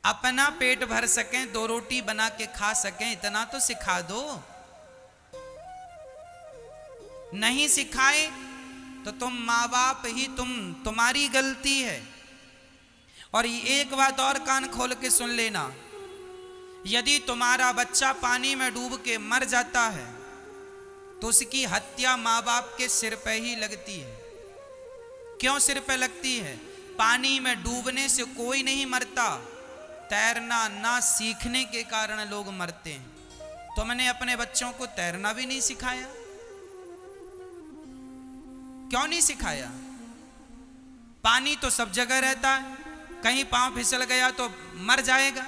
अपना पेट भर सकें, 2 रोटी बना के खा सकें, इतना तो सिखा दो। नहीं सिखाए तो तुम माँ बाप ही तुम्हारी गलती है। और एक बात और कान खोल के सुन लेना, यदि तुम्हारा बच्चा पानी में डूब के मर जाता है तो उसकी हत्या माँ बाप के सिर पे ही लगती है। क्यों सिर पे लगती है? पानी में डूबने से कोई नहीं मरता, तैरना ना सीखने के कारण लोग मरते हैं। तुमने अपने बच्चों को तैरना भी नहीं सिखाया। क्यों नहीं सिखाया? पानी तो सब जगह रहता है, कहीं पांव फिसल गया तो मर जाएगा।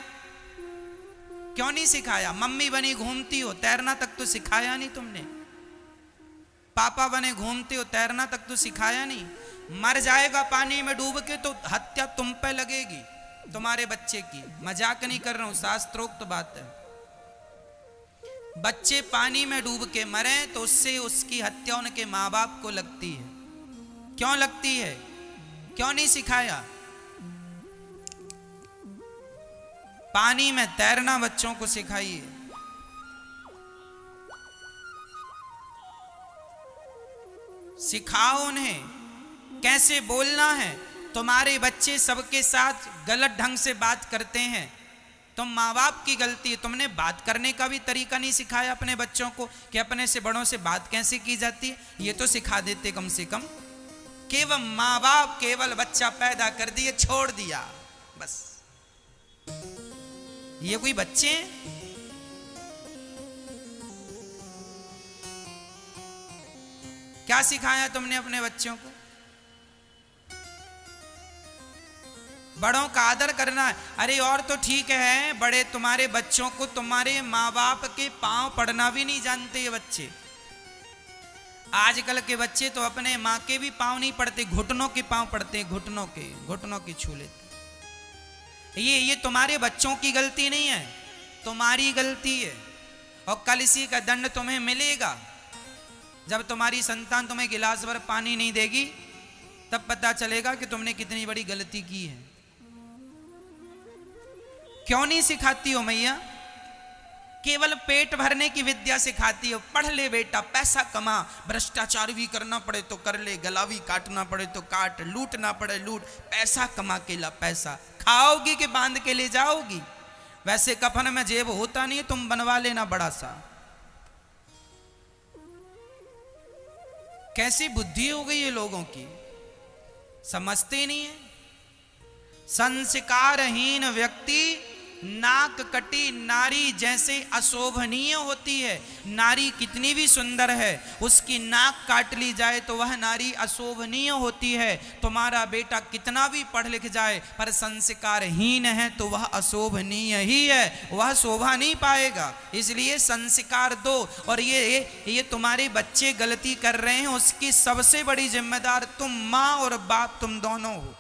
क्यों नहीं सिखाया? मम्मी बनी घूमती हो, तैरना तक तो सिखाया नहीं तुमने। पापा बने घूमते हो, तैरना तक तो सिखाया नहीं। मर जाएगा पानी में डूब के तो हत्या तुम पे लगेगी, तुम्हारे बच्चे की। मजाक नहीं कर रहा हूं, शास्त्रोक्त बात है। बच्चे पानी में डूब के मरे तो उससे उसकी हत्या उनके माँ बाप को लगती है। क्यों लगती है? क्यों नहीं सिखाया? पानी में तैरना बच्चों को सिखाइए। सिखाओ उन्हें कैसे बोलना है। तुम्हारे बच्चे सबके साथ गलत ढंग से बात करते हैं, तुम माँ बाप की गलती है। तुमने बात करने का भी तरीका नहीं सिखाया अपने बच्चों को कि अपने से बड़ों से बात कैसे की जाती है, ये तो सिखा देते कम से कम। केवल माँ बाप केवल बच्चा पैदा कर दिए, छोड़ दिया, बस। ये कोई बच्चे हैं? क्या सिखाया तुमने अपने बच्चों को? बड़ों का आदर करना है। अरे और तो ठीक है, बड़े तुम्हारे बच्चों को तुम्हारे माँ बाप के पांव पड़ना भी नहीं जानते ये बच्चे। आजकल के बच्चे तो अपने माँ के भी पांव नहीं पड़ते, घुटनों के पांव पड़ते, घुटनों के छू लेते। ये तुम्हारे बच्चों की गलती नहीं है, तुम्हारी गलती है। और कल इसी का दंड तुम्हें मिलेगा। जब तुम्हारी संतान तुम्हें गिलास भर पानी नहीं देगी, तब पता चलेगा कि तुमने कितनी बड़ी गलती की है। क्यों नहीं सिखाती हो मैया? केवल पेट भरने की विद्या सिखाती हो। पढ़ ले बेटा, पैसा कमा, भ्रष्टाचार भी करना पड़े तो कर ले, गला भी काटना पड़े तो काट, लूटना पड़े लूट, पैसा कमा के ला पैसा। खाओगी कि बांध के ले जाओगी? वैसे कफन में जेब होता नहीं है, तुम बनवा लेना बड़ा सा। कैसी बुद्धि हो गई है लोगों की, समझते नहीं है। संस्कारहीन व्यक्ति नाक कटी नारी जैसे अशोभनीय होती है। नारी कितनी भी सुंदर है, उसकी नाक काट ली जाए तो वह नारी अशोभनीय होती है। तुम्हारा बेटा कितना भी पढ़ लिख जाए पर संस्कारहीन है तो वह अशोभनीय ही है, वह शोभा नहीं पाएगा। इसलिए संस्कार दो। और ये तुम्हारे बच्चे गलती कर रहे हैं, उसकी सबसे बड़ी जिम्मेदार तुम माँ और बाप तुम दोनों हो।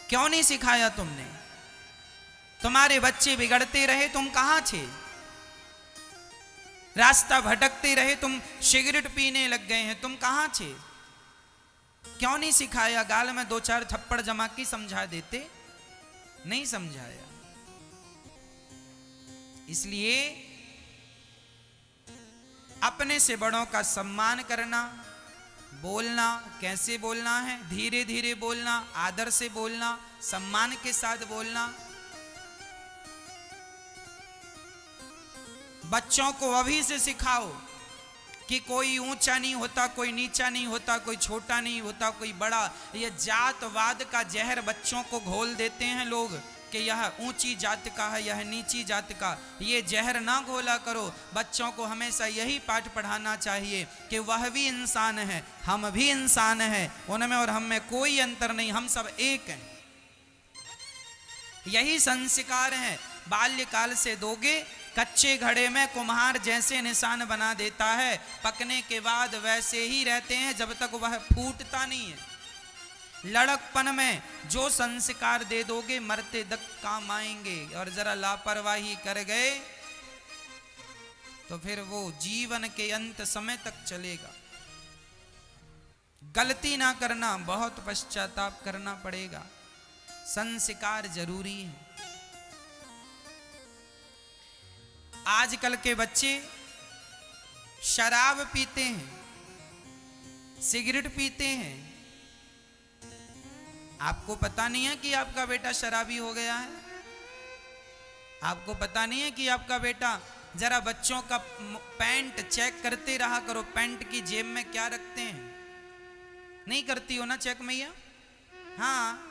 क्यों नहीं सिखाया तुमने? तुम्हारे बच्चे बिगड़ते रहे, तुम कहां थे? रास्ता भटकते रहे, तुम सिगरेट पीने लग गए हैं, तुम कहां थे? क्यों नहीं सिखाया? गाल में 2-4 थप्पड़ जमा के समझा देते, नहीं समझाया। इसलिए अपने से बड़ों का सम्मान करना, बोलना कैसे बोलना है, धीरे धीरे बोलना, आदर से बोलना, सम्मान के साथ बोलना। बच्चों को अभी से सिखाओ कि कोई ऊंचा नहीं होता, कोई नीचा नहीं होता, कोई छोटा नहीं होता, कोई बड़ा। ये जातवाद का जहर बच्चों को घोल देते हैं लोग कि यह ऊंची जात का है, यह नीची जात का। ये जहर ना घोला करो। बच्चों को हमेशा यही पाठ पढ़ाना चाहिए कि वह भी इंसान है, हम भी इंसान हैं, उनमें और हम में कोई अंतर नहीं, हम सब एक हैं। यही संस्कार हैं। बाल्यकाल से दोगे, कच्चे घड़े में कुम्हार जैसे निशान बना देता है, पकने के बाद वैसे ही रहते हैं जब तक वह फूटता नहीं है। लड़कपन में जो संस्कार दे दोगे मरते तक काम आएंगे, और जरा लापरवाही कर गए तो फिर वो जीवन के अंत समय तक चलेगा। गलती ना करना, बहुत पश्चाताप करना पड़ेगा। संस्कार जरूरी है। आजकल के बच्चे शराब पीते हैं, सिगरेट पीते हैं। आपको पता नहीं है कि आपका बेटा शराबी हो गया है? आपको पता नहीं है कि आपका बेटा, जरा बच्चों का पैंट चेक करते रहा करो, पैंट की जेब में क्या रखते हैं। नहीं करती हो ना चेक मैया? हाँ,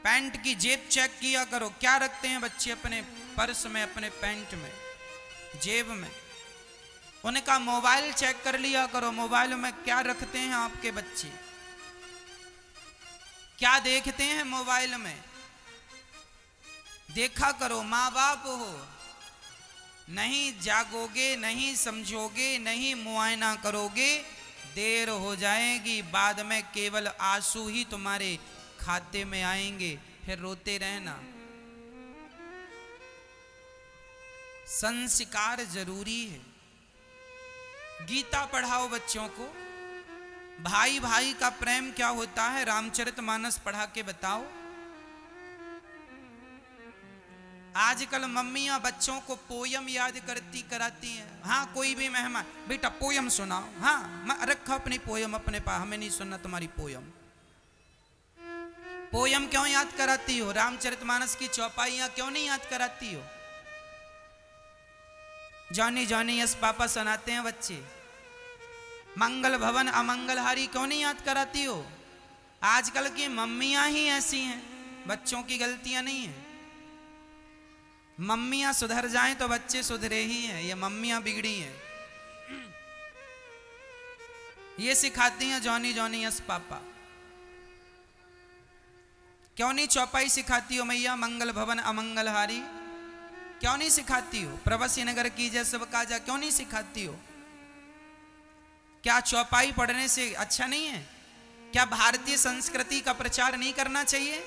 पैंट की जेब चेक किया करो, क्या रखते हैं बच्चे अपने पर्स में, अपने पैंट में, जेब में। उनका मोबाइल चेक कर लिया करो, मोबाइल में क्या रखते हैं आपके बच्चे, क्या देखते हैं मोबाइल में, देखा करो। माँ बाप हो, नहीं जागोगे, नहीं समझोगे, नहीं मुआयना करोगे, देर हो जाएगी। बाद में केवल आंसू ही तुम्हारे खाते में आएंगे, फिर रोते रहना। संस्कार जरूरी है। गीता पढ़ाओ बच्चों को, भाई भाई का प्रेम क्या होता है, रामचरितमानस पढ़ा के बताओ। आजकल मम्मियां बच्चों को पोयम याद करती कराती हैं। हाँ, कोई भी मेहमान, बेटा पोयम सुनाओ। हाँ, रखो अपनी पोयम अपने पास, हमें नहीं सुनना तुम्हारी पोयम। पोयम क्यों याद कराती हो? रामचरितमानस की चौपाइयां क्यों नहीं याद कराती हो? जॉनी जॉनी यस पापा सुनाते हैं बच्चे। मंगल भवन अमंगलहारी क्यों नहीं याद कराती हो? आजकल की मम्मियां ही ऐसी हैं, बच्चों की गलतियां नहीं है। मम्मियां सुधर जाएं तो बच्चे सुधरे ही हैं, ये मम्मियां बिगड़ी हैं। ये सिखाती हैं जॉनी जॉनी यस पापा। क्यों नहीं चौपाई सिखाती हो मैया, मंगल भवन अमंगलहारी क्यों नहीं सिखाती हो? प्रवासी नगर की जय सब काजा क्यों नहीं सिखाती हो? क्या चौपाई पढ़ने से अच्छा नहीं है? क्या भारतीय संस्कृति का प्रचार नहीं करना चाहिए?